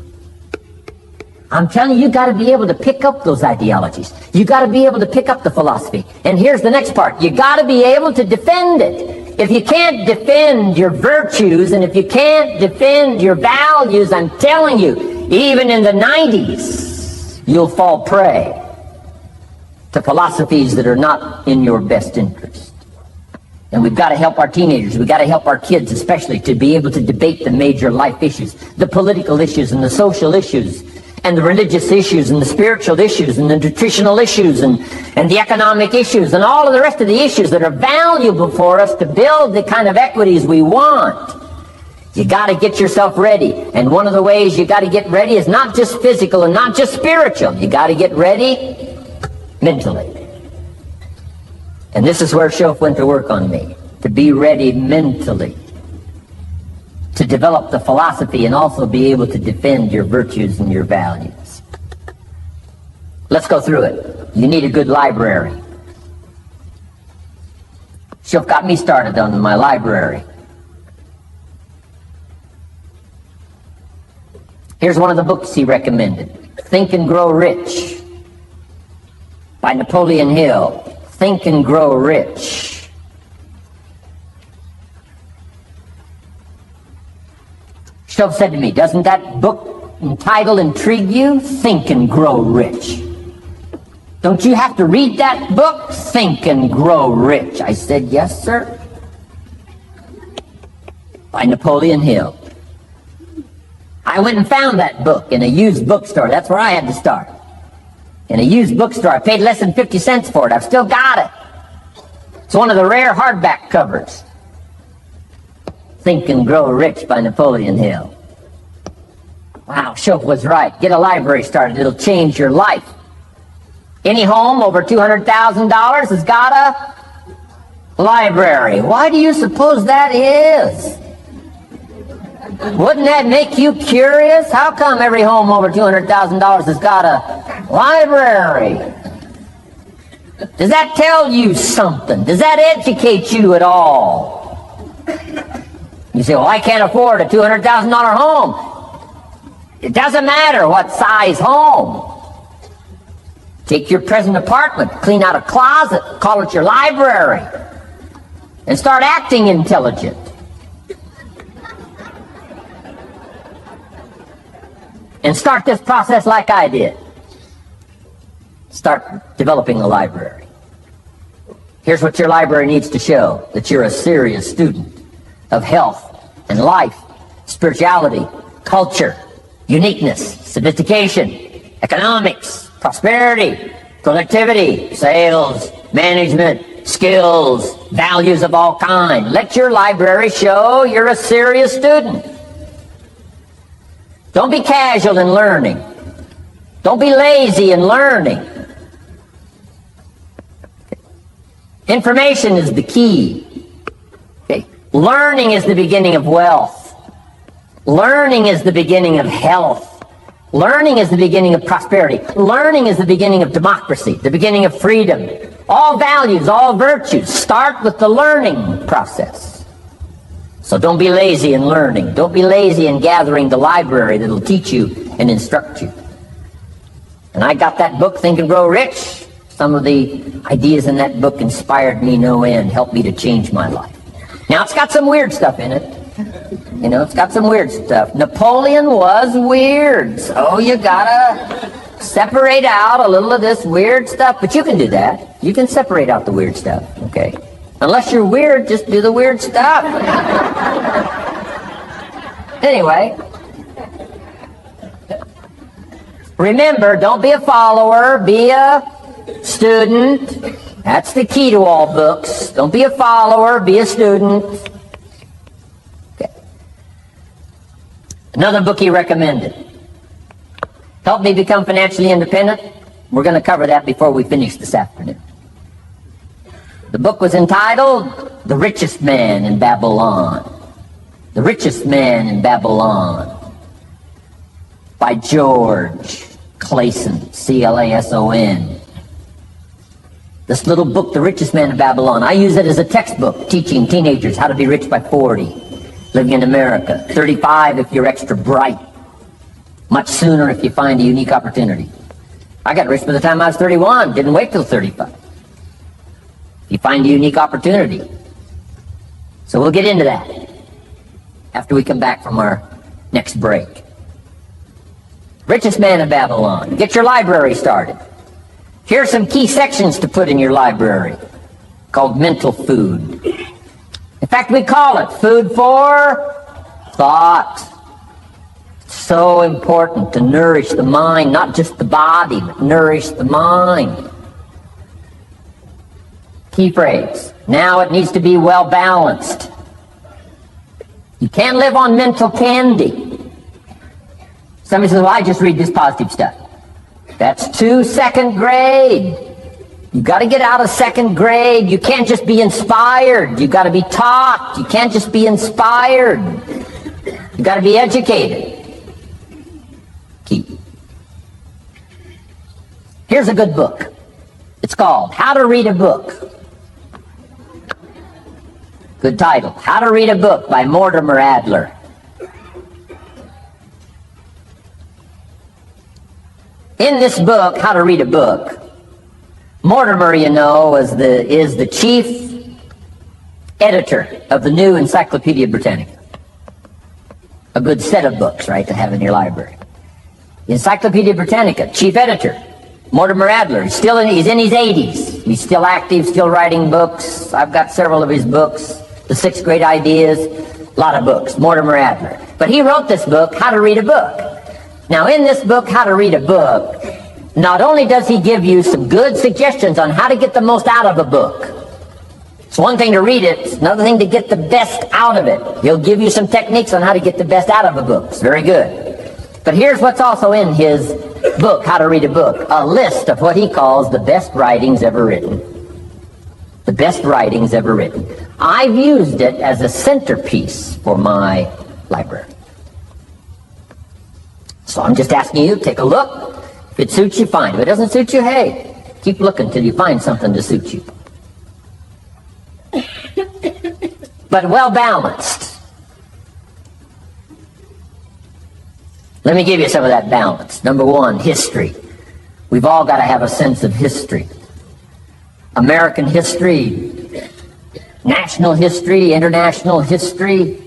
I'm telling you, you got to be able to pick up those ideologies. You got to be able to pick up the philosophy. And here's the next part. You got to be able to defend it. If you can't defend your virtues and if you can't defend your values, I'm telling you, even in the 90s, you'll fall prey to philosophies that are not in your best interest. And we've got to help our teenagers, we've got to help our kids especially to be able to debate the major life issues, the political issues and the social issues, and the religious issues and the spiritual issues and the nutritional issues and the economic issues and all of the rest of the issues that are valuable for us to build the kind of equities we want. You got to get yourself ready. And one of the ways you got to get ready is not just physical and not just spiritual. You got to get ready mentally. And this is where Shoaff went to work on me, to be ready mentally, to develop the philosophy and also be able to defend your virtues and your values. Let's go through it. You need a good library. Shoaff got me started on my library. Here's one of the books he recommended. Think and Grow Rich by Napoleon Hill. Think and Grow Rich. Shoaff said to me, doesn't that book title intrigue you? Think and Grow Rich. Don't you have to read that book? Think and Grow Rich. I said, yes, sir. By Napoleon Hill. I went and found that book in a used bookstore. That's where I had to start. In a used bookstore. I paid less than 50 cents for it. I've still got it. It's one of the rare hardback covers. Think and Grow Rich by Napoleon Hill. Wow, Shoaff was right. Get a library started. It'll change your life. Any home over $200,000 has got a library. Why do you suppose that is? Wouldn't that make you curious? How come every home over $200,000 has got a library? Does that tell you something? Does that educate you at all? You say, well, I can't afford a $200,000 home. It doesn't matter what size home. Take your present apartment, clean out a closet, call it your library, and start acting intelligent. And start this process like I did. Start developing a library. Here's what your library needs to show, that you're a serious student of health and life, spirituality, culture, uniqueness, sophistication, economics, prosperity, productivity, sales, management, skills, values of all kinds. Let your library show you're a serious student. Don't be casual in learning. Don't be lazy in learning. Information is the key. Okay. Learning is the beginning of wealth. Learning is the beginning of health. Learning is the beginning of prosperity. Learning is the beginning of democracy, the beginning of freedom. All values, all virtues start with the learning process. So don't be lazy in learning. Don't be lazy in gathering the library that'll teach you and instruct you. And I got that book, Think and Grow Rich. Some of the ideas in that book inspired me no end, helped me to change my life. Now, it's got some weird stuff in it. You know, it's got some weird stuff. Napoleon was weird, so you gotta separate out a little of this weird stuff. But you can do that. You can separate out the weird stuff, okay? Unless you're weird, just do the weird stuff. Anyway, remember, don't be a follower, be a student. That's the key to all books. Don't be a follower, be a student. Okay. Another book he recommended. Help Me Become Financially Independent. We're going to cover that before we finish this afternoon. The book was entitled The Richest Man in Babylon. The Richest Man in Babylon by George Clason, C-L-A-S-O-N. This little book, The Richest Man in Babylon, I use it as a textbook teaching teenagers how to be rich by 40, living in America. 35 if you're extra bright. Much sooner if you find a unique opportunity. I got rich by the time I was 31, didn't wait till 35. You find a unique opportunity. So we'll get into that after we come back from our next break. Richest Man in Babylon. Get your library started. Here are some key sections to put in your library called mental food. In fact, we call it food for thought. It's so important to nourish the mind, not just the body, but nourish the mind. Key phrase. Now it needs to be well balanced. You can't live on mental candy. Somebody says, well, I just read this positive stuff. That's too second grade. You got to get out of second grade. You can't just be inspired. You got to be taught. You can't just be inspired. You got to be educated. Key. Here's a good book. It's called How to Read a Book. Good title. How to Read a Book by Mortimer Adler. In this book, How to Read a Book, Mortimer, you know, is the chief editor of the new Encyclopedia Britannica. A good set of books, right, to have in your library. The Encyclopedia Britannica, chief editor, Mortimer Adler. He's in his 80s. He's still active, still writing books. I've got several of his books. The 6 Great Ideas, a lot of books, Mortimer Adler. But he wrote this book, How to Read a Book. Now, in this book, How to Read a Book, not only does he give you some good suggestions on how to get the most out of a book. It's one thing to read it, it's another thing to get the best out of it. He'll give you some techniques on how to get the best out of a book. It's very good. But here's what's also in his book, How to Read a Book, a list of what he calls the best writings ever written. The best writings ever written. I've used it as a centerpiece for my library. So I'm just asking you, take a look. If it suits you, fine. If it doesn't suit you, hey, keep looking till you find something to suit you. But well balanced. Let me give you some of that balance. Number 1, history. We've all got to have a sense of history. American history, national history, international history,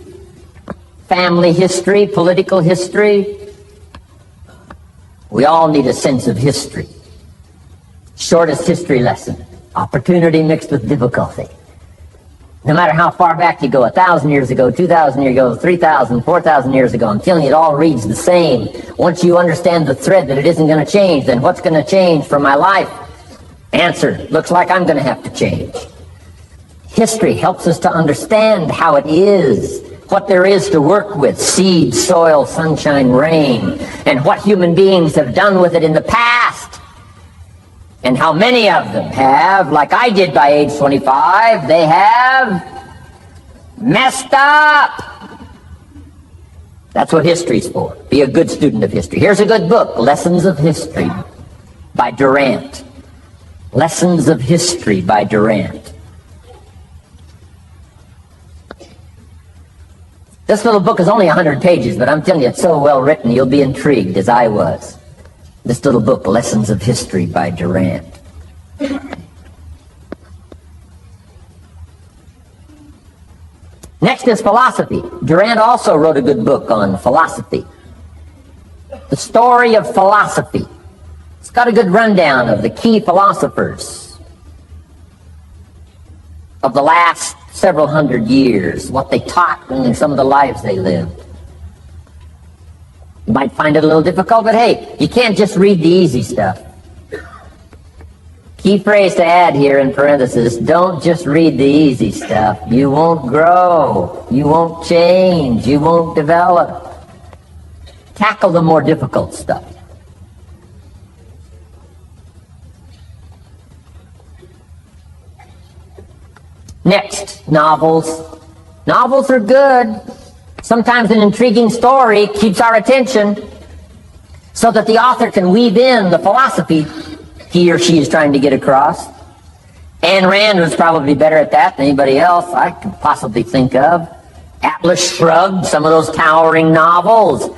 family history, political history. We all need a sense of history. Shortest history lesson. Opportunity mixed with difficulty. No matter how far back you go, 1,000 years ago, 2,000 years ago, 3,000, 4,000 years ago, I'm telling you, it all reads the same. Once you understand the thread that it isn't going to change, then what's going to change for my life? Answer, looks like I'm going to have to change. History helps us to understand how it is, what there is to work with, seed, soil, sunshine, rain, and what human beings have done with it in the past. And how many of them have, like I did by age 25, they have messed up. That's what history's for. Be a good student of history. Here's a good book, Lessons of History by Durant. Lessons of History by Durant. This little book is only 100 pages, but I'm telling you, it's so well written, you'll be intrigued, as I was. This little book, Lessons of History by Durant. Next is philosophy. Durant also wrote a good book on philosophy. The Story of Philosophy. It's got a good rundown of the key philosophers of the last several hundred years, what they taught and some of the lives they lived. You might find it a little difficult, but hey, you can't just read the easy stuff. Key phrase to add here in parentheses, don't just read the easy stuff. You won't grow. You won't change. You won't develop. Tackle the more difficult stuff. Next, novels. Novels are good. Sometimes an intriguing story keeps our attention so that the author can weave in the philosophy he or she is trying to get across. Ayn Rand was probably better at that than anybody else I could possibly think of. Atlas Shrugged, some of those towering novels.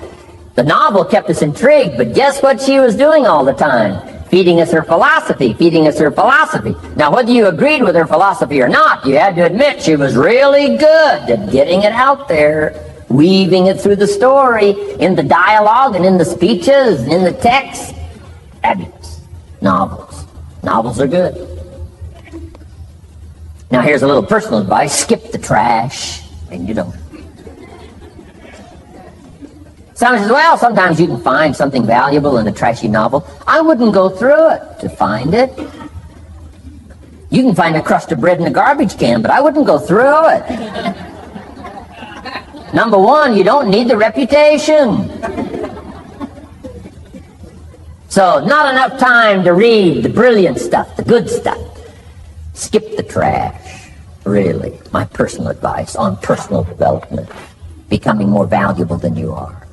The novel kept us intrigued, but guess what she was doing all the time? Feeding us her philosophy, feeding us her philosophy. Now, whether you agreed with her philosophy or not, you had to admit she was really good at getting it out there, weaving it through the story, in the dialogue and in the speeches, and in the text. Fabulous. Novels. Novels are good. Now, here's a little personal advice. Skip the trash. And you don't. Someone says, well, sometimes you can find something valuable in a trashy novel. I wouldn't go through it to find it. You can find a crust of bread in a garbage can, but I wouldn't go through it. Number one, you don't need the reputation. So, not enough time to read the brilliant stuff, the good stuff. Skip the trash, really. My personal advice on personal development, becoming more valuable than you are.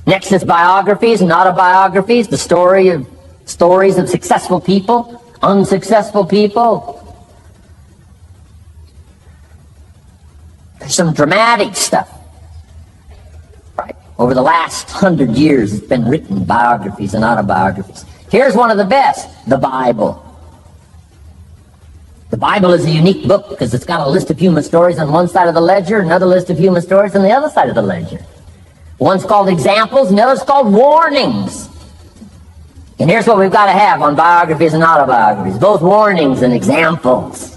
Next is biographies and autobiographies, the stories of successful people, unsuccessful people. There's some dramatic stuff. Right? Over the last 100 years, it's been written, biographies and autobiographies. Here's one of the best, the Bible. The Bible is a unique book because it's got a list of human stories on one side of the ledger, another list of human stories on the other side of the ledger. One's called examples, and the other's called warnings. And here's what we've got to have on biographies and autobiographies, both warnings and examples.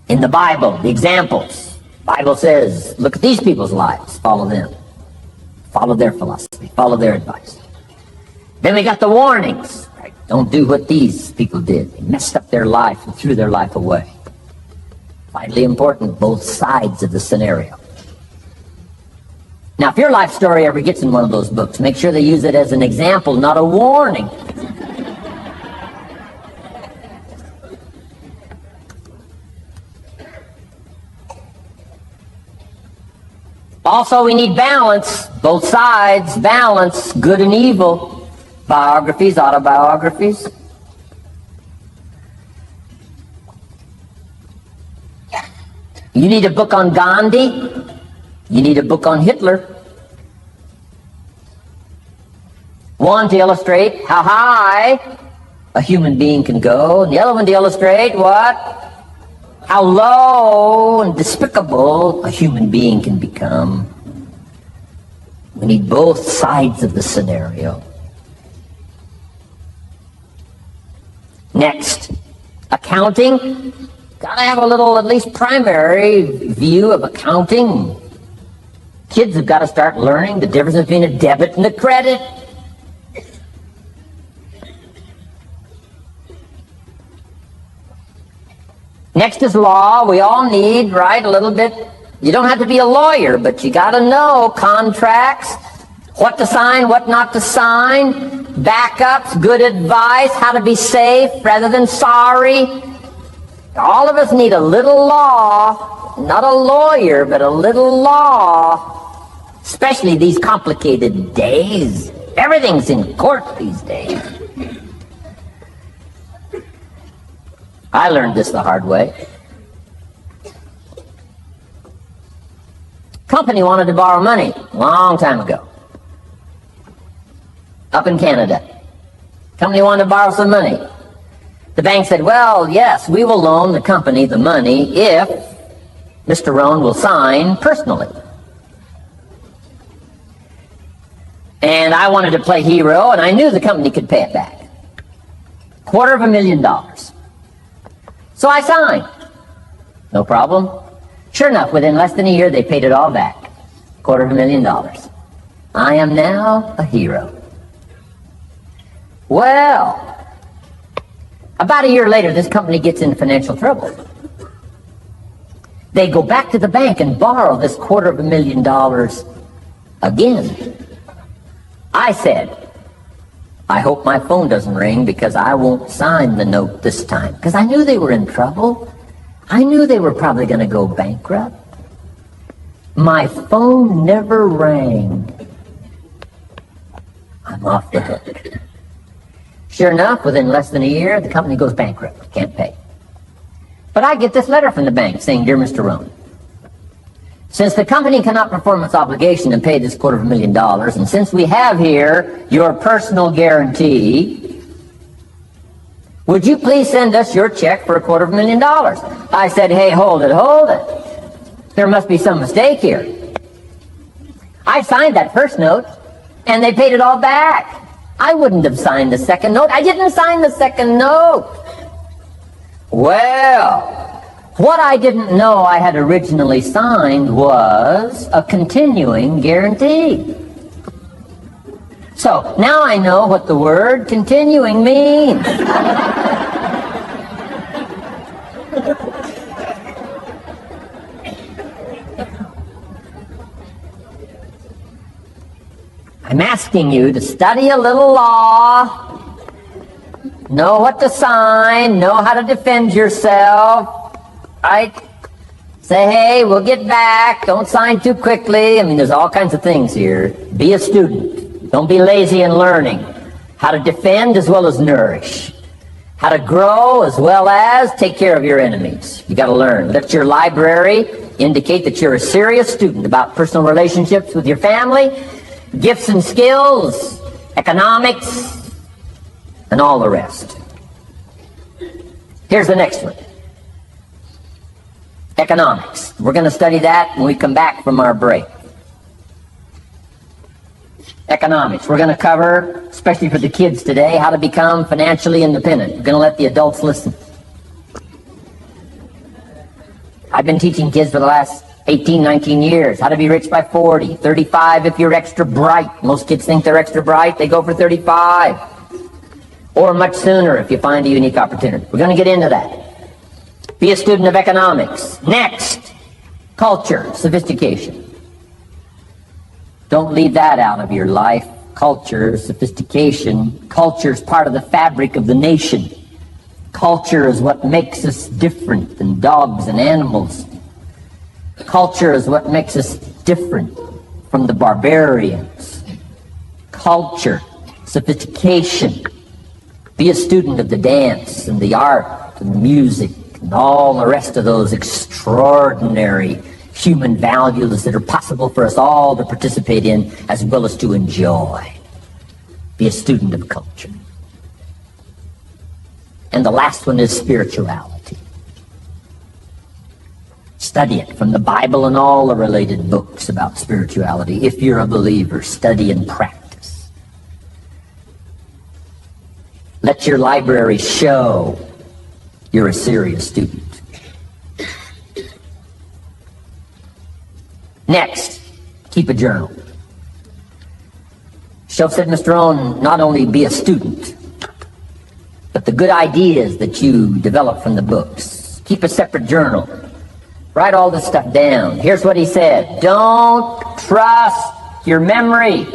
In the Bible, the examples. The Bible says, look at these people's lives, follow them. Follow their philosophy, follow their advice. Then we got the warnings. Right? Don't do what these people did. They messed up their life and threw their life away. Vitally important, both sides of the scenario. Now, if your life story ever gets in one of those books, make sure they use it as an example, not a warning. Also, we need balance, both sides, balance, good and evil, biographies, autobiographies. You need a book on Gandhi. You need a book on Hitler. One to illustrate how high a human being can go, and the other one to illustrate what? How low and despicable a human being can become. We need both sides of the scenario. Next, accounting. Got to have a little, at least primary view of accounting. Kids have got to start learning the difference between a debit and a credit. Next is law. We all need, right, a little bit. You don't have to be a lawyer, but you got to know contracts, what to sign, what not to sign, backups, good advice, how to be safe rather than sorry. All of us need a little law, not a lawyer, but a little law, especially these complicated days. Everything's in court these days. I learned this the hard way. Company wanted to borrow money a long time ago. Up in Canada. Company wanted to borrow some money. The bank said, well, yes, we will loan the company the money if Mr. Rohn will sign personally. And I wanted to play hero, and I knew the company could pay it back. $250,000. So I signed. No problem. Sure enough, within less than a year, they paid it all back. $250,000. I am now a hero. Well, about a year later, this company gets into financial trouble. They go back to the bank and borrow this $250,000 again. I said, I hope my phone doesn't ring because I won't sign the note this time. Because I knew they were in trouble. I knew they were probably going to go bankrupt. My phone never rang. I'm off the hook. Sure enough, within less than a year, the company goes bankrupt. Can't pay. But I get this letter from the bank saying, Dear Mr. Rohn, since the company cannot perform its obligation and pay this $250,000, and since we have here your personal guarantee, would you please send us your check for $250,000? I said, hey, hold it. There must be some mistake here. I signed that first note, and they paid it all back. I wouldn't have signed the second note. I didn't sign the second note. Well, what I didn't know I had originally signed was a continuing guarantee. So now I know what the word continuing means. I'm asking you to study a little law, know what to sign, know how to defend yourself, right? Say, hey, we'll get back, don't sign too quickly. I mean, there's all kinds of things here. Be a student. Don't be lazy in learning. How to defend as well as nourish. How to grow as well as take care of your enemies. You got to learn. Let your library indicate that you're a serious student about personal relationships with your family, gifts and skills, economics, and all the rest. Here's the next one. Economics. We're going to study that when we come back from our break. Economics. We're going to cover, especially for the kids today, how to become financially independent. We're going to let the adults listen. I've been teaching kids for the last 18, 19 years how to be rich by 40, 35 if you're extra bright. Most kids think they're extra bright. They go for 35. Or much sooner if you find a unique opportunity. We're going to get into that. Be a student of economics. Next, culture, sophistication. Don't leave that out of your life. Culture, sophistication. Culture is part of the fabric of the nation. Culture is what makes us different than dogs and animals. Culture is what makes us different from the barbarians. Culture, sophistication. Be a student of the dance and the art and the music and all the rest of those extraordinary human values that are possible for us all to participate in as well as to enjoy. Be a student of culture. And the last one is spirituality. Study it from the Bible and all the related books about spirituality. If you're a believer, study and practice. Let your library show you're a serious student. Next, keep a journal. Shoaff said, Mr. Rohn, not only be a student, but the good ideas that you develop from the books. Keep a separate journal. Write all this stuff down. Here's what he said. Don't trust your memory.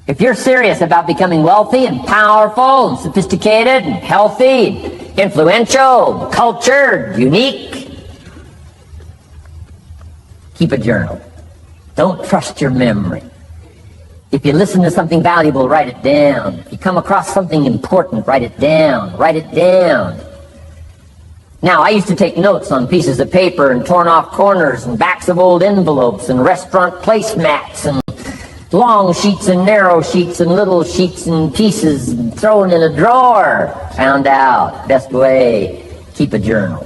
If you're serious about becoming wealthy and powerful and sophisticated and healthy, and influential, cultured, unique, keep a journal. Don't trust your memory. If you listen to something valuable, write it down. If you come across something important, write it down. Write it down. Now, I used to take notes on pieces of paper and torn off corners and backs of old envelopes and restaurant placemats and long sheets and narrow sheets and little sheets and pieces and thrown in a drawer. Found out, best way, keep a journal.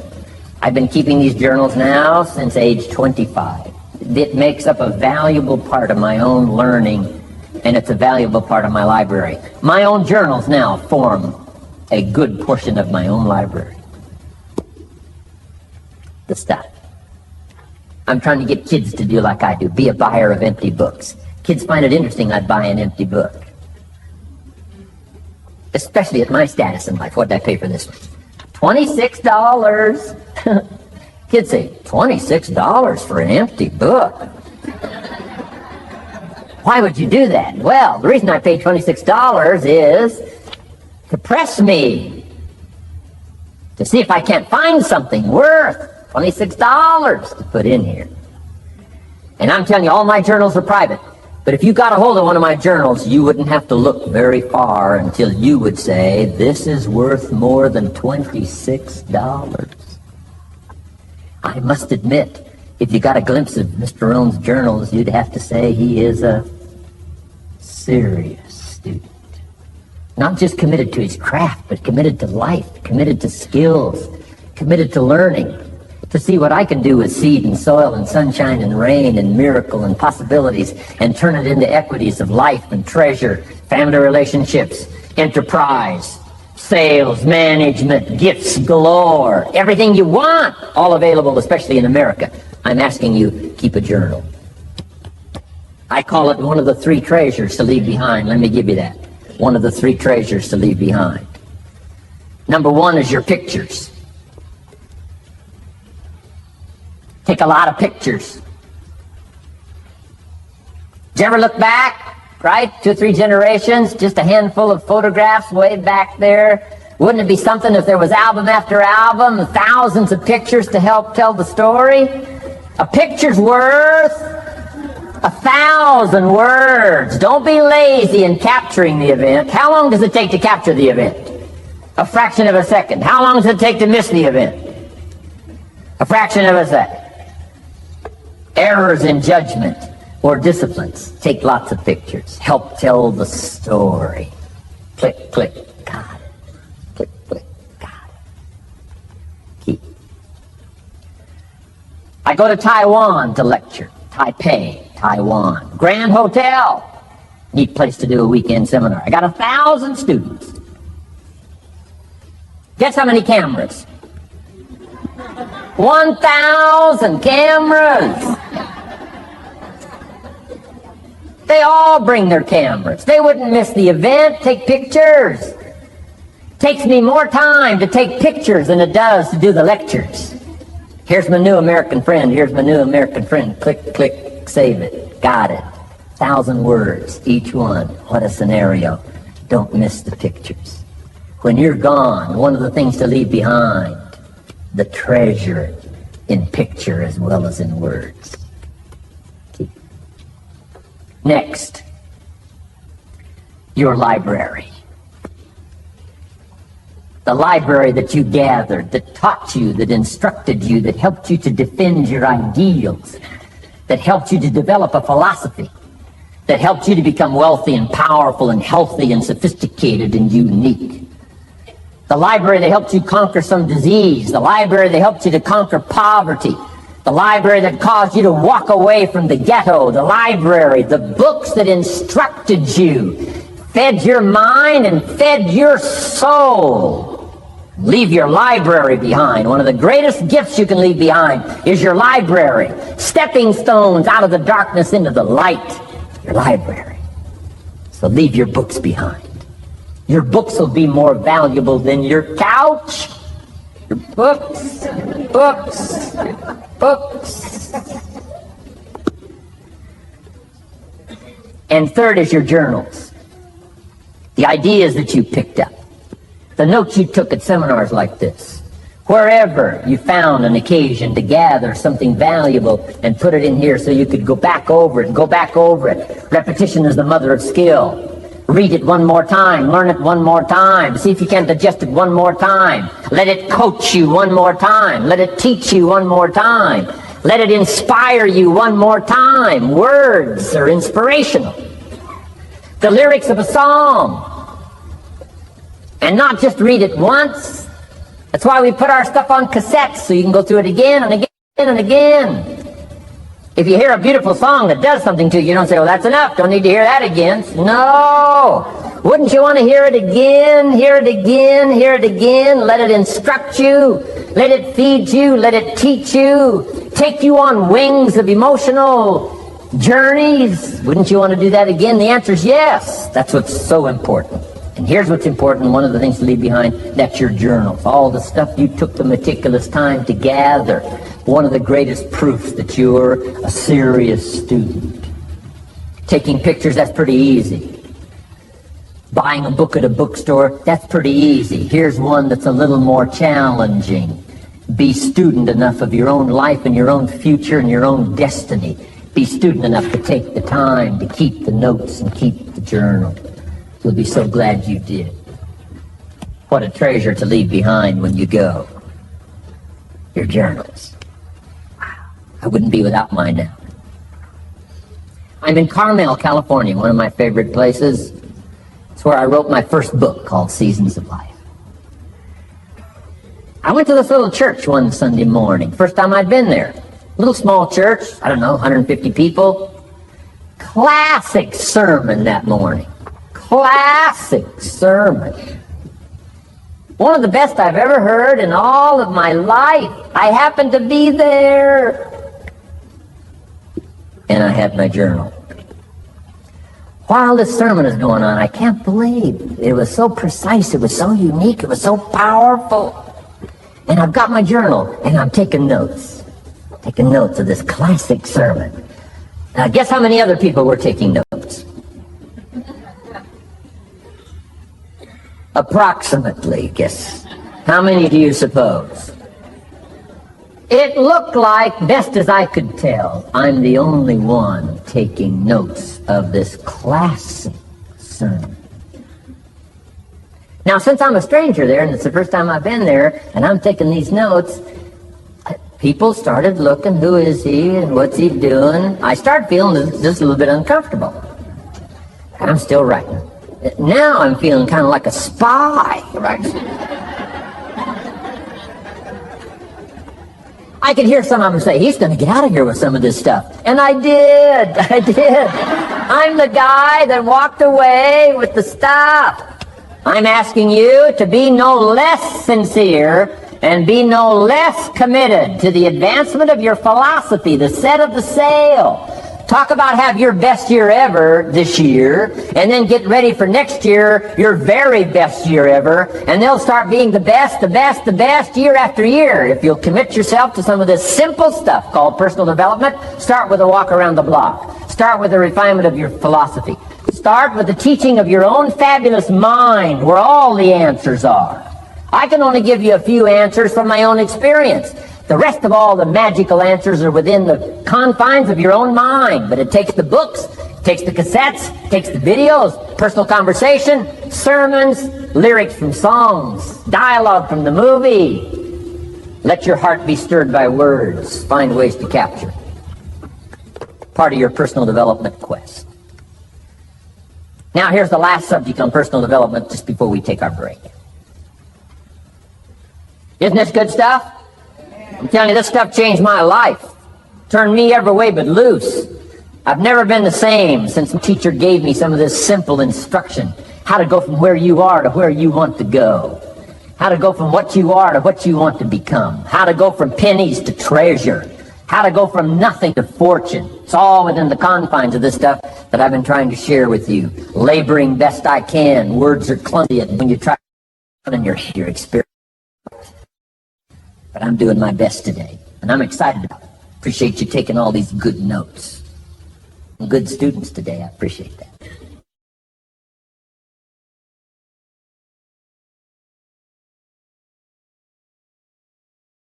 I've been keeping these journals now since age 25. It makes up a valuable part of my own learning, and it's a valuable part of my library. My own journals now form a good portion of my own library. The stuff. I'm trying to get kids to do like I do, be a buyer of empty books. Kids find it interesting I'd buy an empty book. Especially at my status in life. What did I pay for this one? $26. Kids say, $26 for an empty book? Why would you do that? Well, the reason I paid $26 is to press me, to see if I can't find something worth $26 to put in here. And I'm telling you, all my journals are private. But if you got a hold of one of my journals, you wouldn't have to look very far until you would say, this is worth more than $26. I must admit, if you got a glimpse of Mr. Rohn's journals, you'd have to say he is a serious student. Not just committed to his craft, but committed to life, committed to skills, committed to learning, to see what I can do with seed and soil and sunshine and rain and miracle and possibilities and turn it into equities of life and treasure, family relationships, enterprise, sales, management, gifts galore, everything you want, all available, especially in America. I'm asking you, keep a journal. I call it one of the three treasures to leave behind. Let me give you that. One of the three treasures to leave behind. Number one is your pictures. Take a lot of pictures. Did you ever look back, right? 2 or 3 generations, just a handful of photographs way back there. Wouldn't it be something if there was album after album, thousands of pictures to help tell the story? A picture's worth 1,000 words. Don't be lazy in capturing the event. How long does it take to capture the event? A fraction of a second. How long does it take to miss the event? A fraction of a second. Errors in judgment or disciplines. Take lots of pictures. Help tell the story. Click, click, got it. Click, click, got it. Keep. I go to Taiwan to lecture. Taipei, Taiwan. Grand Hotel. Neat place to do a weekend seminar. I got 1,000 students. Guess how many cameras? 1,000 cameras. They all bring their cameras. They wouldn't miss the event, take pictures. Takes me more time to take pictures than it does to do the lectures. Here's my new American friend. Here's my new American friend. Click, click, save it. Got it. 1,000 words, each one. What a scenario. Don't miss the pictures. When you're gone, one of the things to leave behind, the treasure in picture as well as in words. Next, your library. The library that you gathered, that taught you, that instructed you, that helped you to defend your ideals, that helped you to develop a philosophy, that helped you to become wealthy and powerful and healthy and sophisticated and unique. The library that helped you conquer some disease, the library that helped you to conquer poverty, the library that caused you to walk away from the ghetto, the library, the books that instructed you, fed your mind and fed your soul. Leave your library behind. One of the greatest gifts you can leave behind is your library. Stepping stones out of the darkness into the light. Your library. So leave your books behind. Your books will be more valuable than your couch. Your books, books, books. And third is your journals. The ideas that you picked up. The notes you took at seminars like this. Wherever you found an occasion to gather something valuable and put it in here so you could go back over it and go back over it. Repetition is the mother of skill. Read it one more time. Learn it one more time. See if you can digest it one more time. Let it coach you one more time. Let it teach you one more time. Let it inspire you one more time. Words are inspirational. The lyrics of a song. And not just read it once. That's why we put our stuff on cassettes so you can go through it again and again and again. If you hear a beautiful song that does something to you, you don't say, well, that's enough. Don't need to hear that again. No. Wouldn't you want to hear it again, hear it again, hear it again? Let it instruct you. Let it feed you. Let it teach you. Take you on wings of emotional journeys. Wouldn't you want to do that again? The answer is yes. That's what's so important. And here's what's important, one of the things to leave behind, that's your journals. All the stuff you took the meticulous time to gather. One of the greatest proofs that you're a serious student. Taking pictures, that's pretty easy. Buying a book at a bookstore, that's pretty easy. Here's one that's a little more challenging. Be student enough of your own life and your own future and your own destiny. Be student enough to take the time to keep the notes and keep the journal. You'll be so glad you did. What a treasure to leave behind when you go. Your journals. Wow. I wouldn't be without mine now. I'm in Carmel, California, one of my favorite places. It's where I wrote my first book called Seasons of Life. I went to this little church one Sunday morning. First time I'd been there. Little small church, I don't know, 150 people. Classic sermon that morning. Classic sermon. One of the best I've ever heard in all of my life. I happened to be there. And I had my journal. While this sermon is going on, I can't believe it was so precise, it was so unique, it was so powerful. And I've got my journal, and I'm taking notes. Taking notes of this classic sermon. Guess how many other people were taking notes? Approximately, guess. How many do you suppose? It looked like, best as I could tell, I'm the only one taking notes of this classic sermon. Now, since I'm a stranger there, and it's the first time I've been there, and I'm taking these notes, people started looking, who is he and what's he doing? I started feeling just a little bit uncomfortable. I'm still writing. Now I'm feeling kind of like a spy, right? I could hear some of them say, he's going to get out of here with some of this stuff. And I did. I'm the guy that walked away with the stuff. I'm asking you to be no less sincere and be no less committed to the advancement of your philosophy, the set of the sail. Talk about have your best year ever this year, and then get ready for next year, your very best year ever, and they'll start being the best year after year. If you'll commit yourself to some of this simple stuff called personal development, start with a walk around the block. Start with the refinement of your philosophy. Start with the teaching of your own fabulous mind, where all the answers are. I can only give you a few answers from my own experience. The rest of all the magical answers are within the confines of your own mind. But it takes the books, it takes the cassettes, it takes the videos, personal conversation, sermons, lyrics from songs, dialogue from the movie. Let your heart be stirred by words. Find ways to capture. Part of your personal development quest. Now here's the last subject on personal development just before we take our break. Isn't this good stuff? I'm telling you, this stuff changed my life. Turned me every way but loose. I've never been the same since the teacher gave me some of this simple instruction. How to go from where you are to where you want to go. How to go from what you are to what you want to become. How to go from pennies to treasure. How to go from nothing to fortune. It's all within the confines of this stuff that I've been trying to share with you. Laboring best I can. Words are clumsy when you try to in your experience. But I'm doing my best today, and I'm excited about it. Appreciate you taking all these good notes. Good students today. I appreciate that.